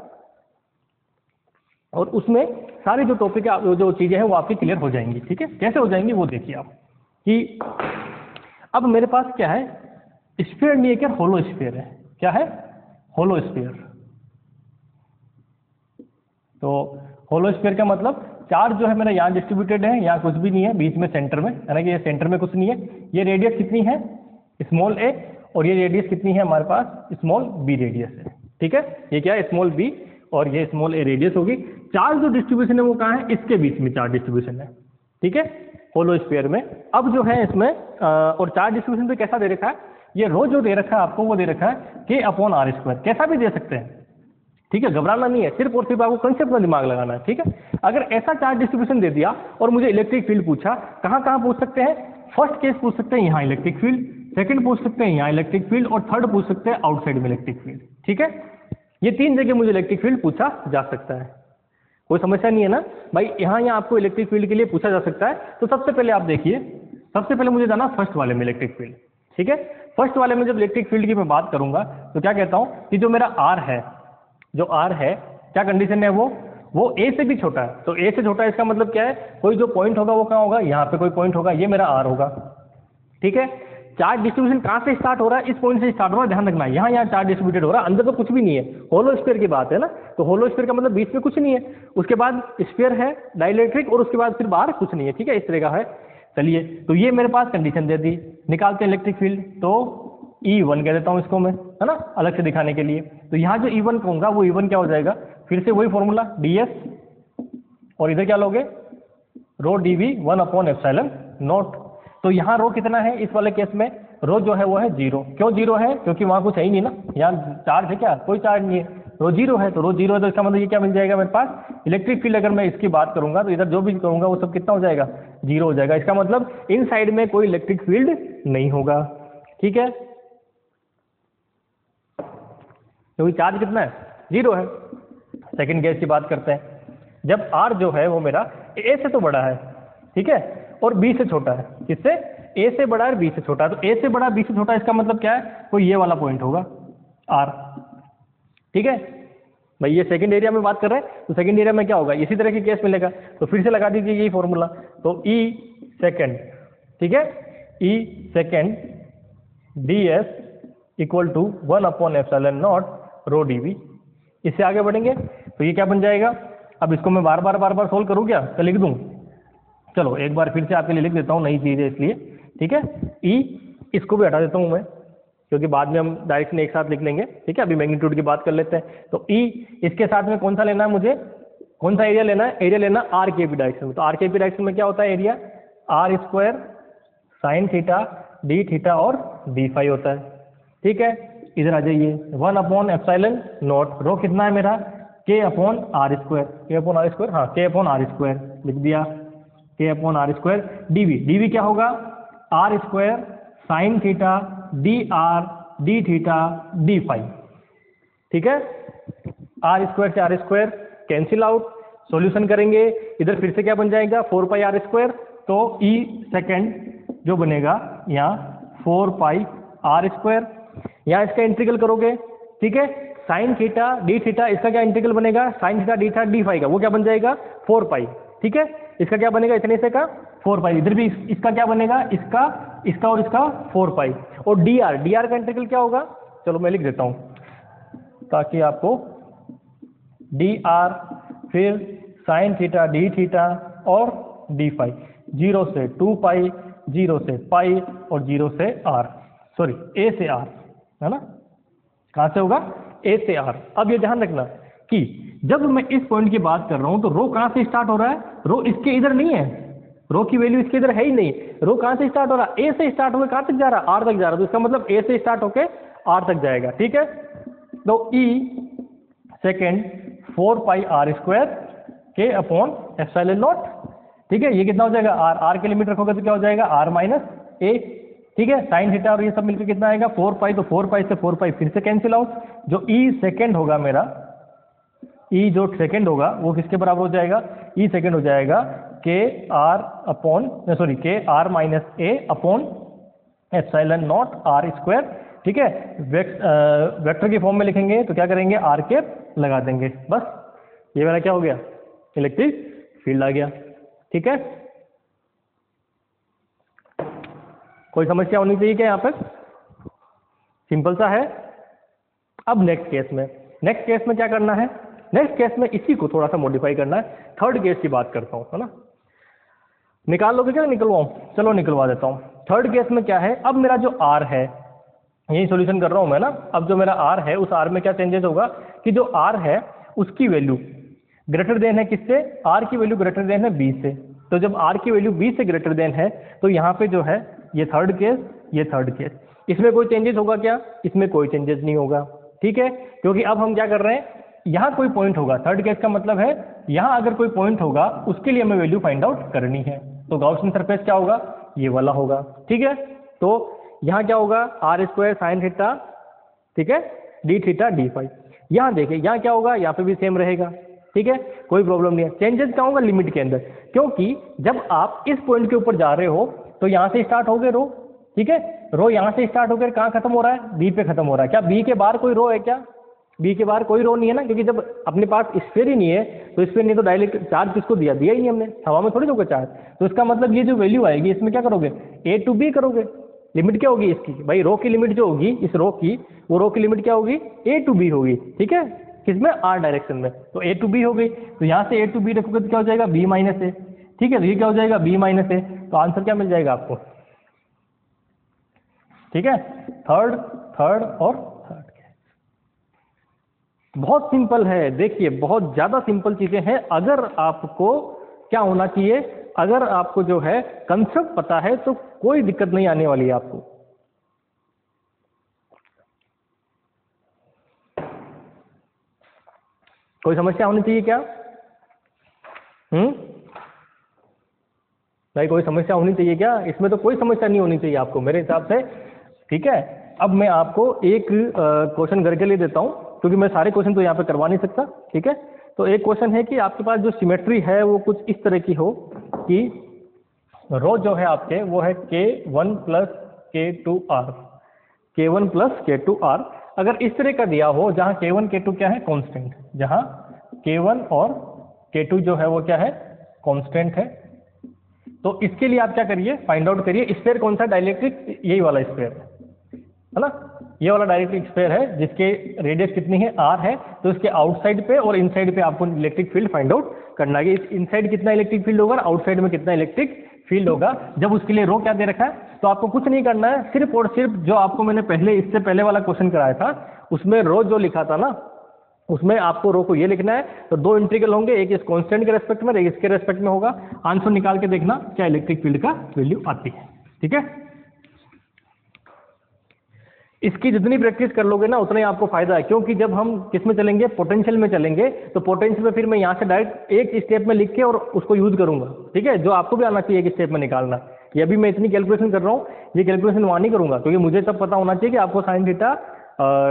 और उसमें सारी जो टॉपिक है, जो चीजें हैं वो आपकी क्लियर हो जाएंगी, ठीक है। कैसे हो जाएंगी वो देखिए आप, कि अब मेरे पास क्या है, स्फीयर नहीं है, क्या होलो स्फीयर है। क्या है? Hollow sphere. तो होलो स्फीयर का मतलब चार्ज जो है मेरा यहाँ डिस्ट्रीब्यूटेड है, यहाँ कुछ भी नहीं है, बीच में सेंटर में, है ना, कि ये सेंटर में कुछ नहीं है। ये रेडियस कितनी है? स्मॉल a, और ये रेडियस कितनी है हमारे पास? स्मॉल b रेडियस है, ठीक है। ये क्या है? स्मॉल b, और ये स्मॉल a रेडियस होगी। चार्ज जो डिस्ट्रीब्यूशन है वो कहाँ है? इसके बीच में चार्ज डिस्ट्रीब्यूशन है, ठीक है, होलो स्फीयर में। अब जो है इसमें और चार्ज डिस्ट्रीब्यूशन पे कैसा दे रखा है? ये रो जो दे रखा है आपको, वो दे रखा है k/r²। कैसा भी दे सकते हैं, ठीक है, घबराना नहीं है, सिर्फ और सिर्फ आपको कंसेप्ट में दिमाग लगाना है, ठीक है। अगर ऐसा चार्ज डिस्ट्रीब्यूशन दे दिया और मुझे इलेक्ट्रिक फील्ड पूछा, कहाँ कहाँ पूछ सकते हैं? फर्स्ट केस पूछ सकते हैं यहाँ इलेक्ट्रिक फील्ड, सेकंड पूछ सकते हैं यहाँ इलेक्ट्रिक फील्ड, और थर्ड पूछ सकते हैं आउटसाइड में इलेक्ट्रिक फील्ड, ठीक है। ये 3 जगह मुझे इलेक्ट्रिक फील्ड पूछा जा सकता है, कोई समस्या नहीं है ना भाई। यहाँ आपको इलेक्ट्रिक फील्ड के लिए पूछा जा सकता है। तो सबसे पहले आप देखिए, सबसे पहले मुझे जाना फर्स्ट वाले में इलेक्ट्रिक फील्ड, ठीक है। फर्स्ट वाले में जब इलेक्ट्रिक फील्ड की मैं बात करूंगा तो क्या कहता हूँ कि जो मेरा R है, जो R है, क्या कंडीशन है वो A से भी छोटा है। तो A से छोटा है, इसका मतलब क्या है? कोई जो पॉइंट होगा वो कहाँ होगा? यहाँ पे कोई पॉइंट होगा, ये मेरा R होगा, ठीक है। चार्ज डिस्ट्रीब्यूशन कहाँ से स्टार्ट हो रहा है? इस पॉइंट से स्टार्ट हो रहा है, ध्यान रखना। यहाँ चार्ज डिस्ट्रीब्यूटेड हो रहा है, अंदर तो कुछ भी नहीं है, होलो स्फीयर की बात है ना। तो होलो स्फीयर का मतलब बीच में कुछ नहीं है, उसके बाद स्फीयर है डाइलेक्ट्रिक, और उसके बाद फिर बाहर कुछ नहीं है, ठीक है, इस तरह का है। चलिए, तो ये मेरे पास कंडीशन दे दी, निकालते हैं इलेक्ट्रिक फील्ड। तो E1 कह देता हूँ इसको मैं, है ना, अलग से दिखाने के लिए। तो यहाँ जो E1 कहूँगा वो E1 क्या हो जाएगा? फिर से वही फॉर्मूला ds, और इधर क्या लोगे? रो dv 1/ε0। तो यहाँ रो कितना है इस वाले केस में? रो जो है वो है 0। क्यों 0 है? क्योंकि वहाँ कुछ है ही नहीं ना, यहाँ चार्ज है क्या? कोई चार्ज नहीं है, रो 0 है। तो रो 0 है, तो इसका मतलब ये क्या मिल जाएगा मेरे पास? Electric field. अगर मैं इसकी बात करूंगा तो इधर जो भी करूंगा वो सब कितना हो जाएगा? 0 हो जाएगा। इसका मतलब इन साइड में कोई इलेक्ट्रिक फील्ड नहीं होगा, ठीक है, क्योंकि चार्ज कितना है? 0 है। सेकंड केस की बात करते हैं, जब R जो है वो मेरा A से तो बड़ा है, ठीक है, और B से छोटा है। किससे? A से बड़ा है, B से छोटा है। तो A से बड़ा, B से छोटा, इसका मतलब क्या है? कोई ये वाला पॉइंट होगा R, ठीक है भाई। ये सेकंड एरिया में बात कर रहे हैं, तो सेकंड एरिया में क्या होगा? इसी तरह की केस मिलेगा। तो फिर से लगा दीजिए यही फॉर्मूला। तो E सेकंड, ठीक है, E second ds equal to 1/ε0 rho dv। इससे आगे बढ़ेंगे तो ये क्या बन जाएगा? अब इसको मैं बार बार सोल्व करूँ क्या? तो लिख दूँ? चलो एक बार फिर से आपके लिए लिख देता हूँ, नई चीज़ है इसलिए, ठीक है। E, इसको भी हटा देता हूँ मैं, क्योंकि बाद में हम डायरेक्शन एक साथ लिख लेंगे, ठीक है। अभी मैग्नीट्यूड की बात कर लेते हैं। तो E, इसके साथ में कौन सा लेना है मुझे? कौन सा एरिया लेना है? एरिया लेना आर के पी डायरेक्शन में। तो आर के पी डायरेक्शन में क्या होता है? Area R² sine theta D theta और डी फाई होता है, ठीक है। इधर आ जाइए, 1/ε0। रो कितना है मेरा? k/r², k/r², हाँ k/r² लिख दिया, k/r²। dv क्या होगा? R² sine theta D theta D phi, ठीक है। R² से R² कैंसिल आउट, सॉल्यूशन करेंगे। इधर फिर से क्या बन जाएगा? 4πr²। तो E सेकेंड जो बनेगा यहाँ 4πr²। यहाँ इसका इंटीग्रल करोगे, ठीक है। साइन थीटा डी थीटा, इसका क्या इंटीग्रल बनेगा? Sine theta D theta D phi का, वो क्या बन जाएगा? 4π, ठीक है। इसका क्या बनेगा? इतने से का 4π। इधर भी इसका क्या बनेगा? इसका इसका और इसका 4 पाई, और डी आर का इंटीग्रल क्या होगा, चलो मैं लिख देता हूं ताकि आपको, डी आर फिर साइन थीटा डी थीटा और डी फाई, 0 से 2 पाई, 0 से पाई और 0 से आर, सॉरी ए से आर, है ना, कहां से होगा, ए से आर। अब ये ध्यान रखना कि जब मैं इस पॉइंट की बात कर रहा हूं तो रो कहां से स्टार्ट हो रहा है, रो इसके इधर नहीं है, रो की वैल्यू इसके इधर है ही नहीं, रो कहां से स्टार्ट हो रहा है, ए से स्टार्ट होकर कहां तक जा रहा है, आर तक जा रहा है, तो इसका मतलब ए से स्टार्ट होकर आर तक जाएगा, ठीक है। तो ई सेकेंड 4 पाई आर स्क्वायर के अपॉन एप्सिलॉन नॉट, ठीक है, ये कितना हो जाएगा, आर के लिमिट रखोगे तो क्या हो जाएगा, आर माइनस ए, ठीक है, साइन थीटा और ये सब मिलकर कितना आएगा 4 पाई, तो 4 पाई से 4 पाई फिर से कैंसिल आउट, जो ई सेकेंड होगा मेरा, ई जो सेकेंड होगा वो किसके बराबर हो जाएगा, ई सेकेंड हो जाएगा K R upon, sorry K R minus A upon epsilon naught R square, ठीक है। वेक्टर की फॉर्म में लिखेंगे तो क्या करेंगे, आर कैप लगा देंगे, बस ये मेरा क्या हो गया, इलेक्ट्रिक फील्ड आ गया, ठीक है। कोई समस्या होनी चाहिए क्या यहाँ पर, सिंपल सा है। अब नेक्स्ट केस में क्या करना है, नेक्स्ट केस में इसी को थोड़ा सा मॉडिफाई करना है, थर्ड केस की बात करता हूँ, है ना, निकाल लोगे क्या, निकलवाऊं, चलो निकलवा देता हूँ। थर्ड केस में क्या है, अब मेरा जो आर है, यही सॉल्यूशन कर रहा हूं मैं ना, अब जो मेरा आर है उस आर में क्या चेंजेस होगा कि जो आर है उसकी वैल्यू ग्रेटर देन है किससे, आर की वैल्यू ग्रेटर देन है बी से, तो जब आर की वैल्यू बी से ग्रेटर देन है तो यहाँ पे जो है ये थर्ड केस, ये थर्ड केस, इसमें कोई चेंजेस होगा क्या, इसमें कोई चेंजेस नहीं होगा, ठीक है, क्योंकि अब हम क्या कर रहे हैं, यहाँ कोई पॉइंट होगा, थर्ड केस का मतलब है यहाँ अगर कोई पॉइंट होगा उसके लिए हमें वैल्यू फाइंड आउट करनी है, तो गॉसियन सरफेस क्या होगा, ये वाला होगा, ठीक है। तो यहाँ क्या होगा, आर स्क्वायर साइन थीटा, ठीक है, डी थीटा डी फाई, यहाँ देखिए यहाँ क्या होगा, यहाँ पे भी सेम रहेगा, ठीक है, कोई प्रॉब्लम नहीं है। चेंजेस क्या होगा, लिमिट के अंदर, क्योंकि जब आप इस पॉइंट के ऊपर जा रहे हो तो यहाँ से स्टार्ट हो गए रो, ठीक है, रो यहाँ से स्टार्ट होकर कहाँ खत्म हो रहा है, बी पे खत्म हो रहा है, क्या बी के बाहर कोई रो है क्या, बी के बाहर कोई रो नहीं है ना, क्योंकि जब अपने पास स्फीयर ही नहीं है तो स्फीयर नहीं तो डायरेक्ट चार्ज किसको दिया ही नहीं हमने, हवा में थोड़ी दोगे चार्ज, तो इसका मतलब ये जो वैल्यू आएगी इसमें क्या करोगे, ए टू बी करोगे, लिमिट क्या होगी इसकी, भाई रो की लिमिट जो होगी इस रो की, वो रो की लिमिट क्या होगी, ए टू बी होगी, ठीक है, किसमें, आर डायरेक्शन में, तो ए टू बी हो गई, तो यहाँ से ए टू बी रखोगे तो क्या हो जाएगा, बी माइनस ए, ठीक है, तो ये क्या हो जाएगा, बी माइनस ए, तो आंसर क्या मिल जाएगा आपको, ठीक है, थर्ड और थर्ड। बहुत सिंपल है, देखिए बहुत ज्यादा सिंपल चीजें हैं, अगर आपको क्या होना चाहिए, अगर आपको जो है कंसेप्ट पता है तो कोई दिक्कत नहीं आने वाली है आपको। कोई समस्या होनी चाहिए क्या, भाई कोई समस्या होनी चाहिए क्या, इसमें तो कोई समस्या नहीं होनी चाहिए आपको मेरे हिसाब से, ठीक है। अब मैं आपको एक क्वेश्चन करके ले देता हूं, क्योंकि मैं सारे क्वेश्चन तो यहाँ पे करवा नहीं सकता, ठीक है। तो एक क्वेश्चन है कि आपके पास जो सिमेट्री है वो कुछ इस तरह की हो कि रो जो है आपके वो है K1 plus K2R, K1 plus K2R, अगर इस तरह का दिया हो जहाँ K1 K2 क्या है, कांस्टेंट, जहाँ K1 और K2 जो है वो क्या है, कांस्टेंट है, तो इसके लिए आप क्या करिए, फाइंड आउट करिए स्फीयर कौन सा, डाइलेक्ट्रिक यही वाला स्फीयर है ना, ये वाला डायरेक्ट्रिक स्फीयर है जिसके रेडियस कितनी है, आर है, तो इसके आउटसाइड पे और इनसाइड पे आपको इलेक्ट्रिक फील्ड फाइंड आउट करना है, इस इनसाइड कितना इलेक्ट्रिक फील्ड होगा, आउटसाइड में कितना इलेक्ट्रिक फील्ड होगा। जब उसके लिए रो क्या दे रखा है, तो आपको कुछ नहीं करना है, सिर्फ और सिर्फ जो आपको मैंने पहले इससे पहले वाला क्वेश्चन कराया था उसमें रो जो लिखा था ना, उसमें आपको रो को ये लिखना है, तो दो इंटीग्रल होंगे, एक इस कांस्टेंट के रेस्पेक्ट में, एक इसके रेस्पेक्ट में होगा, आंसर निकाल के देखना क्या इलेक्ट्रिक फील्ड का वैल्यू आती है, ठीक है। इसकी जितनी प्रैक्टिस कर लोगे ना उतना ही आपको फायदा है, क्योंकि जब हम किस में चलेंगे, पोटेंशियल में चलेंगे, तो पोटेंशियल में फिर मैं यहाँ से डायरेक्ट एक स्टेप में लिख के और उसको यूज करूंगा, ठीक है, जो आपको भी आना चाहिए एक स्टेप में निकालना। ये अभी मैं इतनी कैलकुलेशन कर रहा हूँ, ये कैलकुलेशन वहाँ नहीं करूंगा, क्योंकि मुझे तब पता होना चाहिए कि आपको sine theta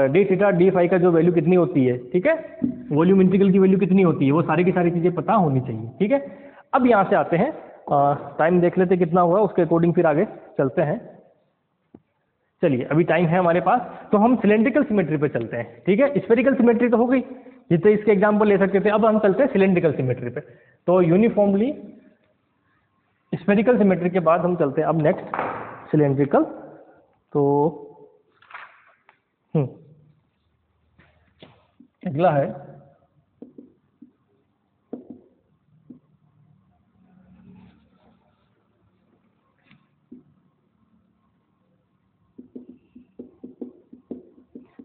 D theta D phi का जो वैल्यू कितनी होती है, ठीक है, वॉल्यूम इंटीग्रल की वैल्यू कितनी होती है, वो सारी की सारी चीजें पता होनी चाहिए, ठीक है। अब यहाँ से आते हैं, टाइम देख लेते कितना हुआ, उसके अकॉर्डिंग फिर आगे चलते हैं। चलिए अभी टाइम है हमारे पास, तो हम सिलेंड्रिकल सिमेट्री पे चलते हैं, ठीक है। स्फेरिकल सिमेट्री तो हो गई, जितने इसके एग्जांपल ले सकते थे, अब हम चलते हैं सिलेंड्रिकल सिमेट्री पे। तो यूनिफॉर्मली स्फेरिकल सिमेट्री के बाद हम चलते हैं अब नेक्स्ट सिलेंड्रिकल। तो अगला है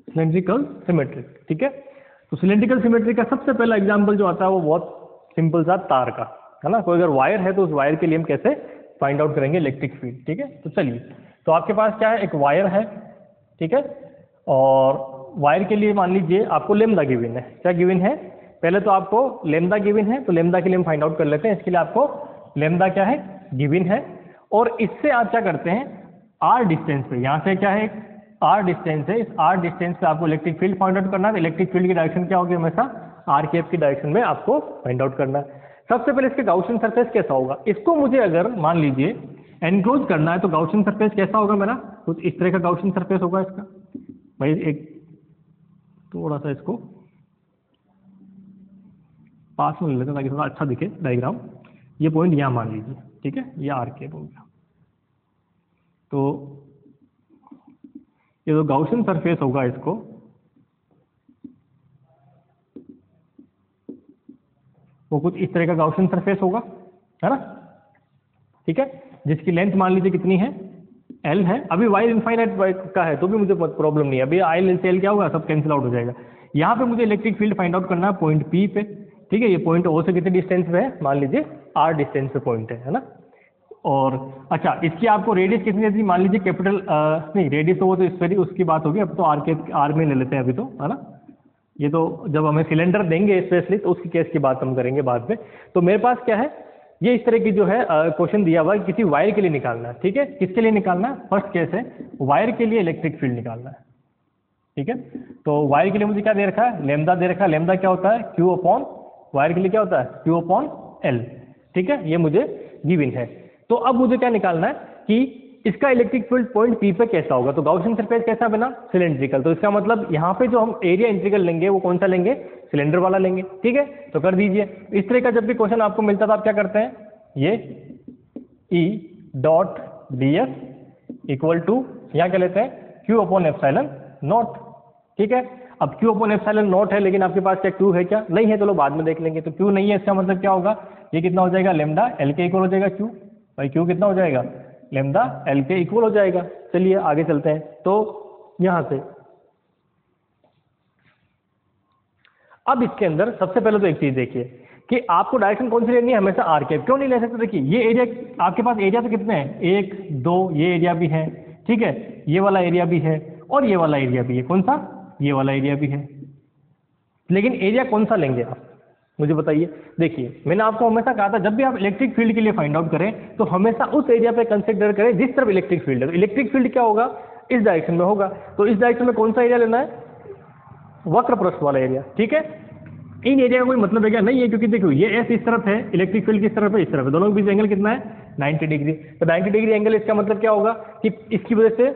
सिलेंड्रिकल सिमेट्रिक। ठीक है, तो सिलेंड्रिकल सिमेट्रिक का सबसे पहला एग्जांपल जो आता है वो बहुत सिंपल सा तार का है ना। कोई अगर वायर है तो उस वायर के लिए हम कैसे फाइंड आउट करेंगे इलेक्ट्रिक फील्ड। ठीक है, तो चलिए, तो आपके पास क्या है, एक वायर है। ठीक है, और वायर के लिए मान लीजिए आपको लेमदा गिवन है। क्या गिवन है, पहले तो आपको लेमदा गिवन है, तो लेमदा के लिए हम फाइंड आउट कर लेते हैं। इसके लिए आपको लेमदा क्या है, गिवन है, और इससे आप क्या करते हैं, आर डिस्टेंस पे, यहाँ से क्या है आर डिस्टेंस है, इस आर डिस्टेंस पे आपको इलेक्ट्रिक फील्ड फाइंड आउट करना है। इलेक्ट्रिक फील्ड की डायरेक्शन क्या होगी, हमेशा आर कैप की डायरेक्शन में आपको फाइंड आउट करना है। सबसे पहले इसके गाउसियन सरफेस कैसा होगा, इसको मुझे अगर मान लीजिए एनक्लोज करना है तो गाउसियन सरफेस कैसा होगा मेरा, कुछ इस तरह का गाउसियन सरफेस होगा इसका। भाई एक थोड़ा सा इसको पास में ले लेते हैं ताकि थोड़ा अच्छा दिखे डायग्राम। ये पॉइंट यहाँ मान लीजिए, ठीक है, ये आर कैप हो गया। तो ये जो गाउसियन सरफेस होगा इसको वो कुछ इस तरह का गाउसियन सरफेस होगा, है ना। ठीक है, जिसकी लेंथ मान लीजिए कितनी है, एल है। अभी वायर इनफाइनाइट का है तो भी मुझे प्रॉब्लम नहीं है, अभी आई एल से एल क्या होगा, सब कैंसिल आउट हो जाएगा। यहाँ पे मुझे इलेक्ट्रिक फील्ड फाइंड आउट करना है पॉइंट पी पे। ठीक है, ये पॉइंट ओ से कितने डिस्टेंस पे है, मान लीजिए आर डिस्टेंस पे पॉइंट है ना। और अच्छा, इसकी आपको रेडियस कितनी थी, मान लीजिए कैपिटल नहीं रेडियस तो वो तो स्फेरिक उसकी बात होगी, अब तो आर में ले लेते हैं अभी तो, है ना। ये तो जब हमें सिलेंडर देंगे स्पेशली तो उसकी केस की बात हम करेंगे बाद में। तो मेरे पास क्या है, ये इस तरह की जो है क्वेश्चन दिया हुआ है, किसी वायर के लिए निकालना है। ठीक है, किसके लिए निकालना है, फर्स्ट केस है वायर के लिए इलेक्ट्रिक फील्ड निकालना है। ठीक है, तो वायर के लिए मुझे क्या दे रखा है, लेमदा दे रखा है। लेमदा क्या होता है, क्यू अपॉन, वायर के लिए क्या होता है, क्यू अपॉन एल। ठीक है, ये मुझे गिवन है। तो अब मुझे क्या निकालना है कि इसका इलेक्ट्रिक फील्ड पॉइंट पी पे कैसा होगा। तो गाउसियन सरफेस कैसा बना, सिलेंड्रिकल। तो इसका मतलब यहाँ पे जो हम एरिया इंटीग्रल लेंगे वो कौन सा लेंगे, सिलेंडर वाला लेंगे। ठीक है, तो कर दीजिए। इस तरह का जब भी क्वेश्चन आपको मिलता था आप क्या करते हैं, ये E dot D S equal to यहाँ क्या लेते हैं, क्यू अपॉन एप्सिलॉन नॉट। ठीक है, अब क्यू अपॉन एप्सिलॉन नॉट है, लेकिन आपके पास क्या क्यू है, क्या नहीं है, चलो बाद में देख लेंगे। तो क्यू नहीं है, इसका मतलब क्या होगा, ये कितना हो जाएगा, लेमडा एल के इक्वल हो जाएगा क्यू। भाई क्यू कितना हो जाएगा, लेमडा एल के इक्वल हो जाएगा। चलिए आगे चलते हैं। तो यहां से अब इसके अंदर सबसे पहले तो एक चीज देखिए कि आपको डायरेक्शन कौन सी लेनी है, हमेशा आर कैप। क्यों नहीं ले सकते, देखिए ये एरिया आपके पास एरिया तो कितने हैं, 1 2, ये एरिया भी है। ठीक है, ये वाला एरिया भी है और ये वाला एरिया भी है। कौन सा, ये वाला एरिया भी है। लेकिन एरिया कौन सा लेंगे आप, मुझे बताइए। देखिए मैंने आपको हमेशा कहा था जब भी आप इलेक्ट्रिक फील्ड के लिए फाइंड आउट करें तो हमेशा उस एरिया पे कंसीडर करें जिस तरफ इलेक्ट्रिक फील्ड है। तो इलेक्ट्रिक फील्ड क्या होगा, इस डायरेक्शन में होगा। तो इस डायरेक्शन में कौन सा एरिया लेना है, वक्र पृष्ठ वाला एरिया। ठीक है, इन एरिया का कोई मतलब है क्या, नहीं है, क्योंकि देखो ये एस इस तरफ है, इलेक्ट्रिक फील्ड किस तरफ है, इस तरफ है, दोनों के बीच एंगल कितना है, 90 डिग्री। तो 90 डिग्री एंगल, इसका मतलब क्या होगा कि इसकी वजह से,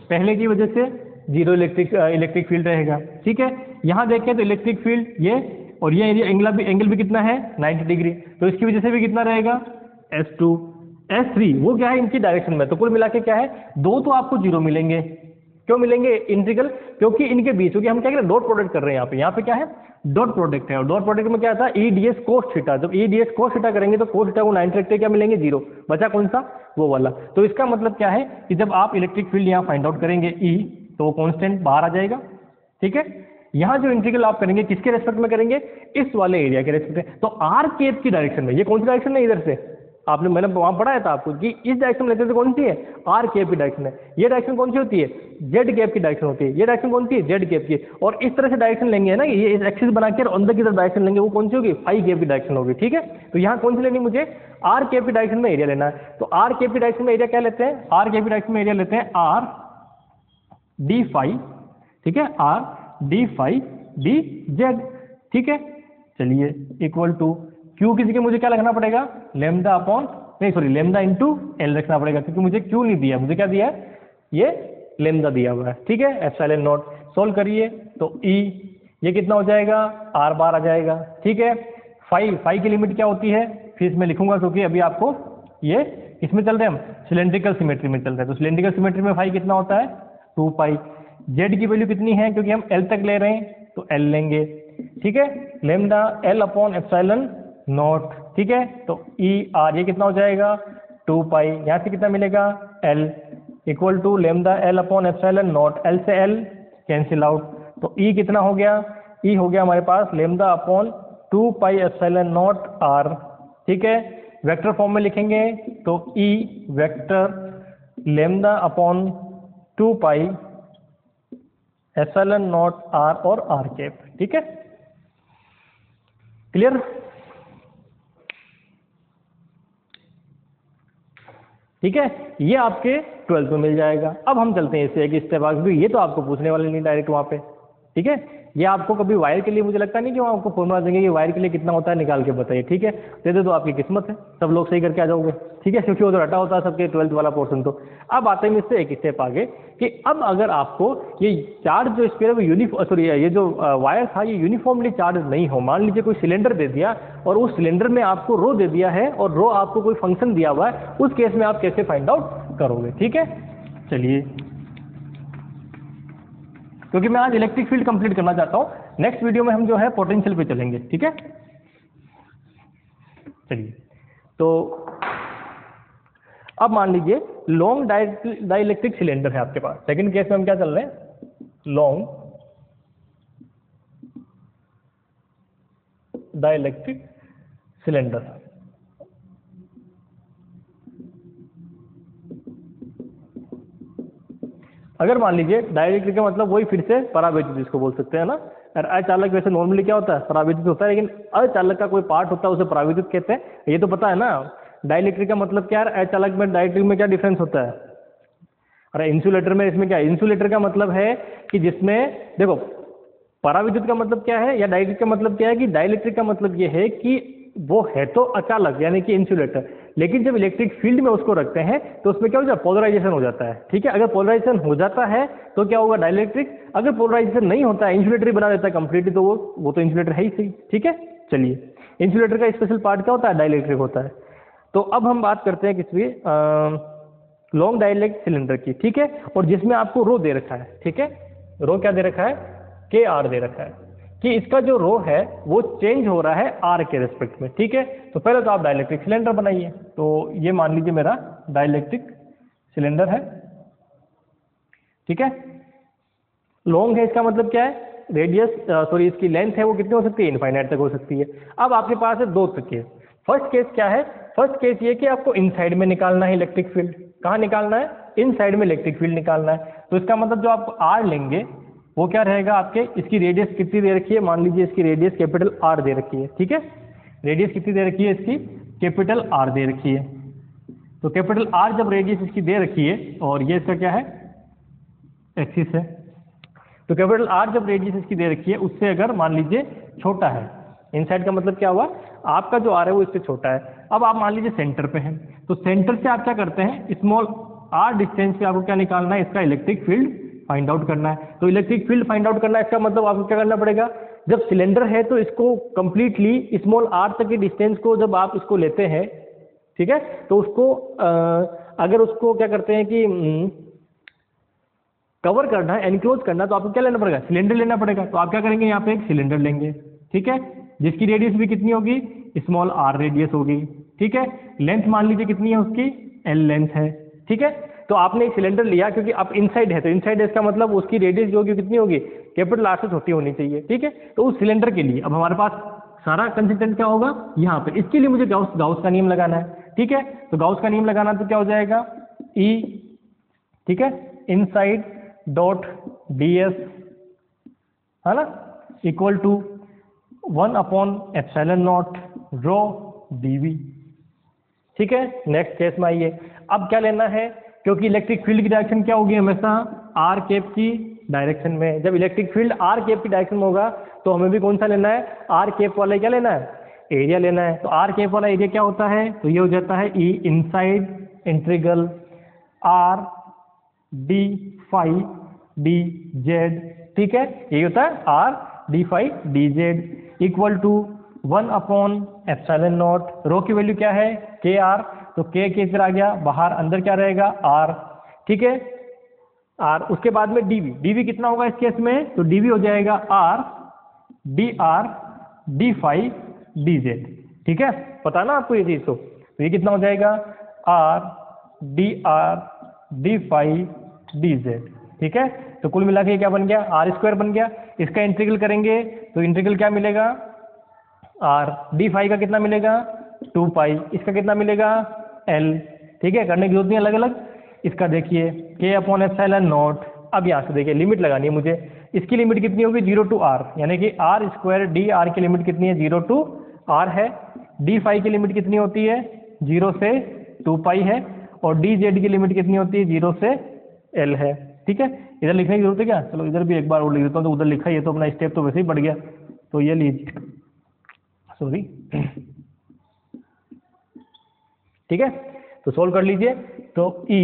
पहले की वजह से जीरो इलेक्ट्रिक फील्ड रहेगा। ठीक है, यहाँ देखें तो इलेक्ट्रिक फील्ड ये और ये एंगल भी कितना है, 90 डिग्री। तो इसकी वजह से भी कितना रहेगा, S2 S3, वो क्या है इनकी डायरेक्शन में। तो कुल मिला के क्या है, दो तो आपको जीरो मिलेंगे। क्यों मिलेंगे, इंटीग्रल, क्योंकि इनके बीच, क्योंकि हम क्या करें, डॉट प्रोडक्ट कर रहे हैं यहाँ पे क्या है, डॉट प्रोडक्ट है। और डॉट प्रोडक्ट में क्या था, E D S cos theta. जब E D S cos theta करेंगे तो कोस थीटा को 90 रखते क्या मिलेंगे, जीरो। बचा कौन सा, वो वाला। तो इसका मतलब क्या है कि जब आप इलेक्ट्रिक फील्ड यहाँ फाइंड आउट करेंगे ई, तो वो कॉन्स्टेंट बाहर आ जाएगा। ठीक है, यहाँ जो इंटीग्रल आप करेंगे किसके रेस्पेक्ट में करेंगे, इस वाले एरिया के रेस्पेक्ट में। तो आर कैप की डायरेक्शन में, ये कौन सी डायरेक्शन है, इधर से आपने, मैंने वहां पढ़ाया था आपको कि इस डायरेक्शन में लेते थे, कौन सी है, आर कैप की डायरेक्शन है। ये डायरेक्शन कौन सी होती है, जेड कैप की डायरेक्शन होती है। ये डायरेक्शन कौन सी है, जेड कैप की। और इस तरह से डायरेक्शन लेंगे ना, ये इस एक्सिस बना के अंदर की तरफ डायरेक्शन लेंगे, वो कौन सी होगी, फाई कैप की डायरेक्शन होगी। ठीक है, तो यहाँ कौन सी लेनी, मुझे आर कैप की डायरेक्शन में एरिया लेना है। तो आर कैप की डायरेक्शन में एरिया क्या लेते हैं, आर कैप की डायरेक्शन में एरिया लेते हैं आर डी फाई। ठीक है, R D phi D Z. ठीक है, चलिए इक्वल टू क्यू, किसी के मुझे क्या रखना पड़ेगा, लेमडा अपॉन, नहीं सॉरी, लेमडा इंटू एल रखना पड़ेगा, क्योंकि मुझे क्यू नहीं दिया, मुझे क्या दिया है, ये लेमडा दिया हुआ है। ठीक है, एप्सिलॉन नॉट। सोल्व करिए तो ई, ये कितना हो जाएगा, आर बार आ जाएगा। ठीक है, फाई की लिमिट क्या होती है, फिर इसमें लिखूंगा क्योंकि अभी आपको ये इसमें चल रहे हैं हम सिलेंड्रिकल सिमेट्री में चल रहे हैं, तो सिलेंड्रिकल सिमेट्री में फाई कितना होता है 2 पाई। जेड की वैल्यू कितनी है, क्योंकि हम एल तक ले रहे हैं तो एल लेंगे, ठीक है, lambda L upon epsilon not, ठीक है, तो ई आर ये कितना हो जाएगा 2 पाई, यहाँ से कितना मिलेगा L equal to lambda L upon epsilon naught, L से एल कैंसिल आउट, तो ई कितना हो गया, ई हो गया हमारे पास lambda upon 2 pi epsilon naught R, ठीक है, वेक्टर फॉर्म में लिखेंगे तो E vector lambda upon 2 pi epsilon naught R और आर कैप, ठीक है, क्लियर। ठीक है, ये आपके 12th में मिल जाएगा। अब हम चलते हैं इससे एक स्टेप आगे, ये तो आपको पूछने वाले नहीं डायरेक्ट वहाँ पे, ठीक है, ये आपको कभी वायर के लिए मुझे लगता नहीं कि वहाँ आपको फॉर्मूला देंगे कि वायर के लिए कितना होता है निकाल के बताइए, ठीक है, दे दे तो आपकी किस्मत है, सब लोग सही करके आ जाओगे, ठीक है, क्योंकि वो तो रटा होता है सबके 12th वाला पोर्शन। तो अब आते हैं इससे एक स्टेप आगे कि अब अगर आपको ये चार्ज जो स्फीयर है ये जो वायर था ये यूनिफॉर्मली चार्ज नहीं हो, मान लीजिए कोई सिलेंडर दे दिया और उस सिलेंडर में आपको रो दे दिया है और रो आपको कोई फंक्शन दिया हुआ है, उस केस में आप कैसे फाइंड आउट करोगे, ठीक है। चलिए, क्योंकि मैं आज इलेक्ट्रिक फील्ड कंप्लीट करना चाहता हूं, नेक्स्ट वीडियो में हम जो है पोटेंशियल पे चलेंगे, ठीक है। चलिए, तो अब मान लीजिए लॉन्ग डाइलेक्ट्रिक सिलेंडर है आपके पास, सेकंड केस में हम क्या चल रहे हैं, लॉन्ग डाइलेक्ट्रिक सिलेंडर। अगर मान लीजिए डाइलेक्ट्रिक का मतलब वही फिर से परावैद्युत जिसको बोल सकते हैं ना, और अचालक वैसे नॉर्मली क्या होता है परावैद्युत होता है, लेकिन अचालक का कोई पार्ट होता है उसे परावैद्युत कहते हैं, ये तो पता है ना। डाइलेक्ट्रिक का मतलब क्या है, अचालक में डाइलेक्ट्रिक में क्या डिफरेंस होता है, अरे इंसुलेटर में इसमें क्या है, इंसुलेटर का मतलब है कि जिसमें देखो परावैद्युत का मतलब क्या है या डाइलेक्ट्रिक का मतलब क्या है, कि डाइलेक्ट्रिक का मतलब ये है कि वो है तो अचालक यानी कि इंसुलेटर, लेकिन जब इलेक्ट्रिक फील्ड में उसको रखते हैं तो उसमें क्या हो जाता है, पोलराइजेशन हो जाता है, ठीक है। अगर पोलराइजेशन हो जाता है तो क्या होगा डाइलेक्ट्रिक, अगर पोलराइजेशन नहीं होता है इंसुलेटर ही बना देता है कंप्लीटली, तो वो तो इंसुलेटर है ही सही, ठीक है। चलिए, इंसुलेटर का स्पेशल पार्ट क्या होता है, डाइलेक्ट्रिक होता है। तो अब हम बात करते हैं किसी लॉन्ग डाइलेक्ट्रिक सिलेंडर की, ठीक है, और जिसमें आपको रो दे रखा है, ठीक है, रो क्या दे रखा है, के आर दे रखा है, कि इसका जो रो है वो चेंज हो रहा है आर के रेस्पेक्ट में, ठीक है। तो पहले तो आप डाइलेक्ट्रिक सिलेंडर बनाइए, तो ये मान लीजिए मेरा डाइलेक्ट्रिक सिलेंडर है, ठीक है, लॉन्ग है, इसका मतलब क्या है, रेडियस इसकी लेंथ है वो कितनी हो सकती है, इनफाइनाइट तक हो सकती है। अब आपके पास है दो केस, फर्स्ट केस क्या है, फर्स्ट केस ये कि आपको इनसाइड में निकालना है इलेक्ट्रिक फील्ड, कहाँ निकालना है, इनसाइड में इलेक्ट्रिक फील्ड निकालना है। तो इसका मतलब जो आप आर लेंगे वो क्या रहेगा आपके, इसकी रेडियस कितनी दे रखी है, मान लीजिए इसकी रेडियस कैपिटल आर दे रखी है, ठीक है, रेडियस कितनी दे रखी है इसकी, कैपिटल आर दे रखी है। तो कैपिटल आर जब रेडियस इसकी दे रखी है और ये इसका क्या है, एक्सिस है, तो कैपिटल आर जब रेडियस इसकी दे रखी है उससे अगर मान लीजिए छोटा है, इनसाइड का मतलब क्या हुआ, आपका जो आर है वो इससे छोटा है। अब आप मान लीजिए सेंटर पे हैं, तो सेंटर से आप क्या करते हैं, स्मॉल आर डिस्टेंस पे आपको क्या निकालना है, इसका इलेक्ट्रिक फील्ड फाइंड आउट करना है। तो इलेक्ट्रिक फील्ड फाइंड आउट करना है, इसका मतलब आपको क्या करना पड़ेगा, जब सिलेंडर है तो इसको कंप्लीटली स्मॉल आर तक के डिस्टेंस को जब आप इसको लेते हैं, ठीक है, तो उसको अगर उसको क्या करते हैं कि कवर करना है, एनक्लोज करना, तो आपको क्या लेना पड़ेगा, सिलेंडर लेना पड़ेगा। तो आप क्या करेंगे, यहाँ पे एक सिलेंडर लेंगे, ठीक है, जिसकी रेडियस भी कितनी होगी, स्मॉल आर रेडियस होगी, ठीक है, लेंथ मान लीजिए कितनी है उसकी, एल लेंथ है, ठीक है। तो आपने एक सिलेंडर लिया क्योंकि आप इनसाइड है, तो इनसाइड है इसका मतलब उसकी रेडियस जो होगी कितनी होगी, कैपिटल आर से छोटी होनी चाहिए, ठीक है। तो उस सिलेंडर के लिए अब हमारे पास सारा कंसिस्टेंट क्या होगा यहाँ पे, इसके लिए मुझे गाउस का नियम लगाना है, ठीक है। तो गाउस का नियम लगाना तो क्या हो जाएगा, ई, ठीक है, इनसाइड डॉट डी एस, है ना, equal to 1 upon epsilon naught rho D V, ठीक है। नेक्स्ट केस में आइए, अब क्या लेना है, क्योंकि इलेक्ट्रिक फील्ड की डायरेक्शन क्या होगी हमेशा आर कैप की डायरेक्शन में, जब इलेक्ट्रिक फील्ड आर कैप की डायरेक्शन में होगा तो हमें भी कौन सा लेना है, आर कैप वाला क्या लेना है, एरिया लेना है। तो आर कैप वाला एरिया क्या होता है, तो ये हो जाता है E inside integral R D phi D Z, ठीक है, ये होता है R D phi D Z equal to 1 upon epsilon naught, rho की वैल्यू क्या है, के आर, तो के इधर आ गया, बाहर अंदर क्या रहेगा आर, ठीक है आर। उसके बाद में डीवी कितना होगा इस केस में, तो डीवी हो जाएगा R D R D phi D Z, ठीक है, पता ना आपको ये चीज। तो ये कितना हो जाएगा R D phi D Z, ठीक है। तो कुल मिला के क्या बन गया, आर स्क्वायर बन गया। इसका इंटीग्रल करेंगे तो इंटीग्रल क्या मिलेगा, आर डी फाई का कितना मिलेगा 2 पाई, इसका कितना मिलेगा एल, ठीक है, करने की जरूरत नहीं अलग अलग। इसका देखिए के अपॉन एप्सिलॉन नॉट। अब यहाँ से देखिए लिमिट लगानी है मुझे, इसकी लिमिट कितनी होगी 0 टू आर, यानी कि आर स्क्वायर डी आर की लिमिट कितनी है 0 टू आर है, डी फाई की लिमिट कितनी होती है 0 से 2 पाई है, और डी जेड की लिमिट कितनी होती है 0 से एल है, ठीक है। इधर लिखने की जरूरत है क्या, चलो इधर भी एक बार और लिख देता हूँ, तो उधर लिखा है, ये तो अपना स्टेप तो वैसे ही बढ़ गया। तो ये लीजिए, सॉरी, ठीक है, तो सोल्व कर लीजिए। तो E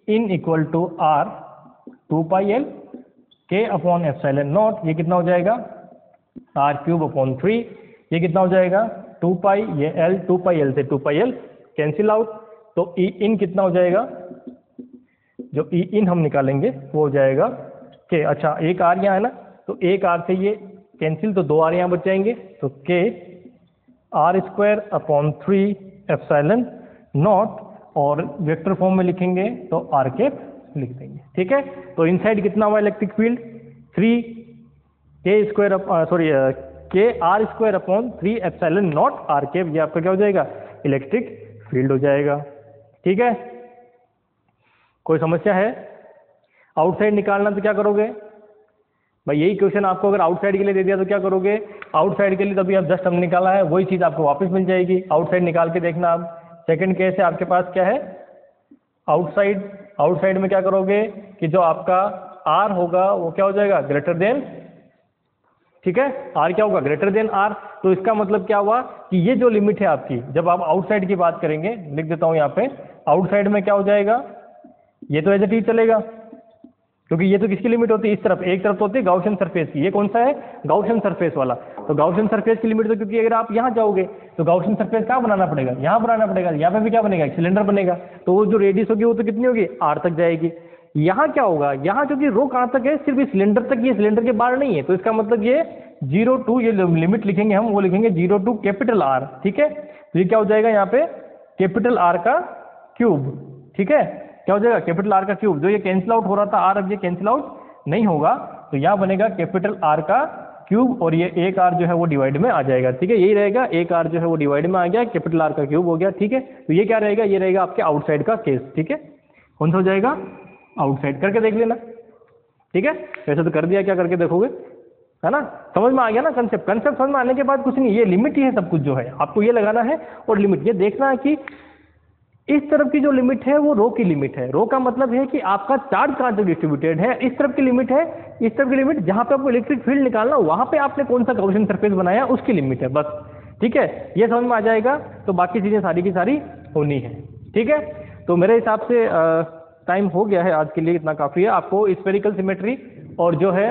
in equal to R 2 pi L K upon epsilon naught, ये कितना हो जाएगा आर क्यूब अपॉन 3, ये कितना हो जाएगा 2 पाई, ये एल 2 पाई एल से 2 पाई एल कैंसिल आउट। तो E इन कितना हो जाएगा, जो E इन हम निकालेंगे वो हो जाएगा के, अच्छा एक आर यहाँ है ना, तो एक आर से ये कैंसिल, तो 2 आर यहाँ बच जाएंगे, तो K R square upon 3 epsilon naught, और वेक्टर फॉर्म में लिखेंगे तो आर कैप लिख देंगे, ठीक है। तो इनसाइड कितना हुआ electric field 3 K square, sorry K R square upon 3 epsilon naught R cap, ये आपका क्या हो जाएगा इलेक्ट्रिक फील्ड हो जाएगा, ठीक है। कोई समस्या है, आउटसाइड निकालना तो क्या करोगे भाई, यही क्वेश्चन आपको अगर आउटसाइड के लिए दे दिया तो क्या करोगे, आउटसाइड के लिए तो अभी आप जस्ट हम निकाला है, वही चीज आपको वापस मिल जाएगी। आउटसाइड निकाल के देखना आप, सेकंड केस है आपके पास क्या है आउटसाइड, आउटसाइड में क्या करोगे कि जो आपका आर होगा वो क्या हो जाएगा ग्रेटर देन, ठीक है, आर क्या होगा ग्रेटर देन आर। तो इसका मतलब क्या हुआ कि ये जो लिमिट है आपकी, जब आप आउटसाइड की बात करेंगे, लिख देता हूं यहाँ पे, आउटसाइड में क्या हो जाएगा, ये तो एज इट इज चलेगा, क्योंकि ये तो किसकी लिमिट होती है, इस तरफ, एक तरफ तो होती है गाउसियन सरफेस की, ये कौन सा है गाउसियन सरफेस वाला, तो गाउसियन सरफेस की लिमिट तो, क्योंकि अगर आप यहाँ जाओगे तो गाउसियन सरफेस कहाँ बनाना पड़ेगा, यहाँ बनाना पड़ेगा, यहाँ पे भी क्या बनेगा सिलेंडर बनेगा, तो वो जो रेडियस होगी वो तो कितनी होगी आर तक जाएगी। यहाँ क्या होगा, यहाँ क्योंकि रो कहाँ तक है सिर्फ इस सिलेंडर तक, ये सिलेंडर के बाहर नहीं है, तो इसका मतलब ये 0 टू, ये लिमिट लिखेंगे हम, वो लिखेंगे 0 टू कैपिटल आर, ठीक है। तो ये क्या हो जाएगा यहाँ पे कैपिटल आर का क्यूब, ठीक है, क्या हो जाएगा कैपिटल आर का क्यूब, जो ये कैंसिल आउट हो रहा था आर, अब ये कैंसिल आउट नहीं होगा, तो यहाँ बनेगा कैपिटल आर का क्यूब, और ये एक आर जो है वो डिवाइड में आ जाएगा, ठीक है, यही रहेगा, एक आर जो है वो डिवाइड में आ गया, कैपिटल आर का क्यूब हो गया, ठीक है। तो ये क्या रहेगा, ये रहेगा आपके आउटसाइड का केस, ठीक है, कौन सा हो जाएगा आउटसाइड, करके देख लेना, ठीक है। वैसे तो कर दिया, क्या करके देखोगे, है ना, समझ में आ गया ना कंसेप्ट, कंसेप्ट समझ में आने के बाद कुछ नहीं, ये लिमिट ही है सब कुछ जो है, आपको ये लगाना है, और लिमिट ये देखना है कि इस तरफ की जो लिमिट है वो रो की लिमिट है, रो का मतलब है कि आपका चार्ज कहाँ तक डिस्ट्रीब्यूटेड है, इस तरफ की लिमिट है, इस तरफ की लिमिट, जहां पे आपको इलेक्ट्रिक फील्ड निकालना वहां पे आपने कौन सा गाउसियन सरफेस बनाया उसकी लिमिट है बस, ठीक है, ये समझ में आ जाएगा, तो बाकी चीजें सारी की सारी होनी है, ठीक है। तो मेरे हिसाब से टाइम हो गया है आज के लिए, इतना काफी है। आपको स्फेरिकल सिमेट्री और जो है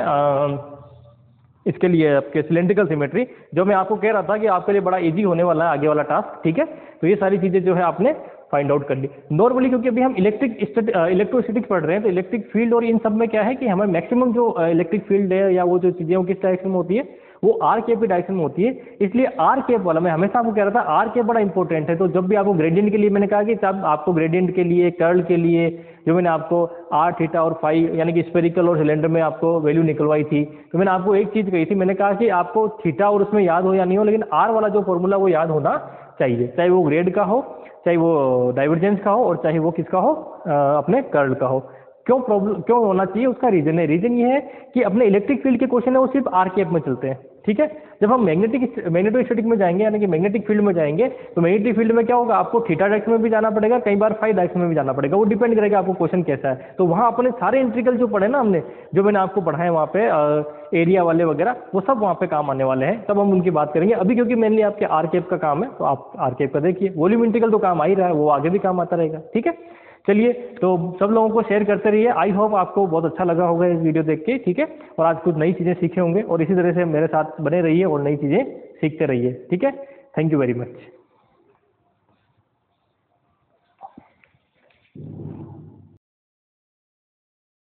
इसके लिए आपके सिलेंड्रिकल सिमेट्री, जो मैं आपको कह रहा था कि आपके लिए बड़ा इजी होने वाला है आगे वाला टास्क, ठीक है, तो ये सारी चीजें जो है आपने फाइंड आउट कर ली। नॉर्मली क्योंकि अभी हम इलेक्ट्रोस्टैटिक्स पढ़ रहे हैं, तो इलेक्ट्रिक फील्ड और इन सब में क्या है कि हमें मैक्सिमम जो इलेक्ट्रिक फील्ड है या वो जो चीजें वो किस डायरेक्शन में होती है, वो आर केप की डायरेक्शन में होती है, इसलिए आर केप वाला मैं हमेशा आपको कह रहा था आर केप बड़ा इंपॉर्टेंट है। तो जब भी आपको ग्रेडियंट के लिए मैंने कहा कि तब आपको ग्रेडियंट के लिए, कर्ल के लिए जो मैंने आपको आर थीटा और फाई यानी कि स्फेरिकल और सिलेंडर में आपको वैल्यू निकलवाई थी, तो मैंने आपको एक चीज कही थी, मैंने कहा कि आपको थीटा और उसमें याद हो या नहीं हो, लेकिन आर वाला जो फॉर्मूला वो याद होना चाहिए, चाहे वो ग्रेड का हो, चाहे वो डाइवर्जेंस का हो, और चाहे वो किसका हो अपने कर्ल का हो। क्यों होना चाहिए, उसका रीजन है, रीजन ये है कि अपने इलेक्ट्रिक फील्ड के क्वेश्चन है वो सिर्फ आर केप में चलते हैं, ठीक है। जब हम मैग्नेटोस्टैटिक में जाएंगे यानी कि मैग्नेटिक फील्ड में जाएंगे, तो मैग्नेटिक फील्ड में क्या होगा, आपको थीटा डायरेक्शन में भी जाना पड़ेगा, कई बार फाई डायरेक्शन में भी जाना पड़ेगा, वो डिपेंड करेगा आपको क्वेश्चन कैसा है। तो वहाँ अपने सारे इंटीग्रल जो पढ़े ना हमने, जो मैंने आपको पढ़ाए वहाँ पे एरिया वाले वगैरह, वो सब वहाँ पे काम आने वाले हैं, तब हम उनकी बात करेंगे। अभी क्योंकि मेनली आपके आर केप का काम है, तो आप आर केप का देखिए, वॉल्यूम इंटीग्रल तो काम आ ही रहा है, वो आगे भी काम आता रहेगा, ठीक है। चलिए, तो सब लोगों को शेयर करते रहिए, आई होप आपको बहुत अच्छा लगा होगा इस वीडियो देख के, ठीक है, और आज कुछ नई चीजें सीखे होंगे, और इसी तरह से मेरे साथ बने रहिए और नई चीजें सीखते रहिए, ठीक है। Thank you very much.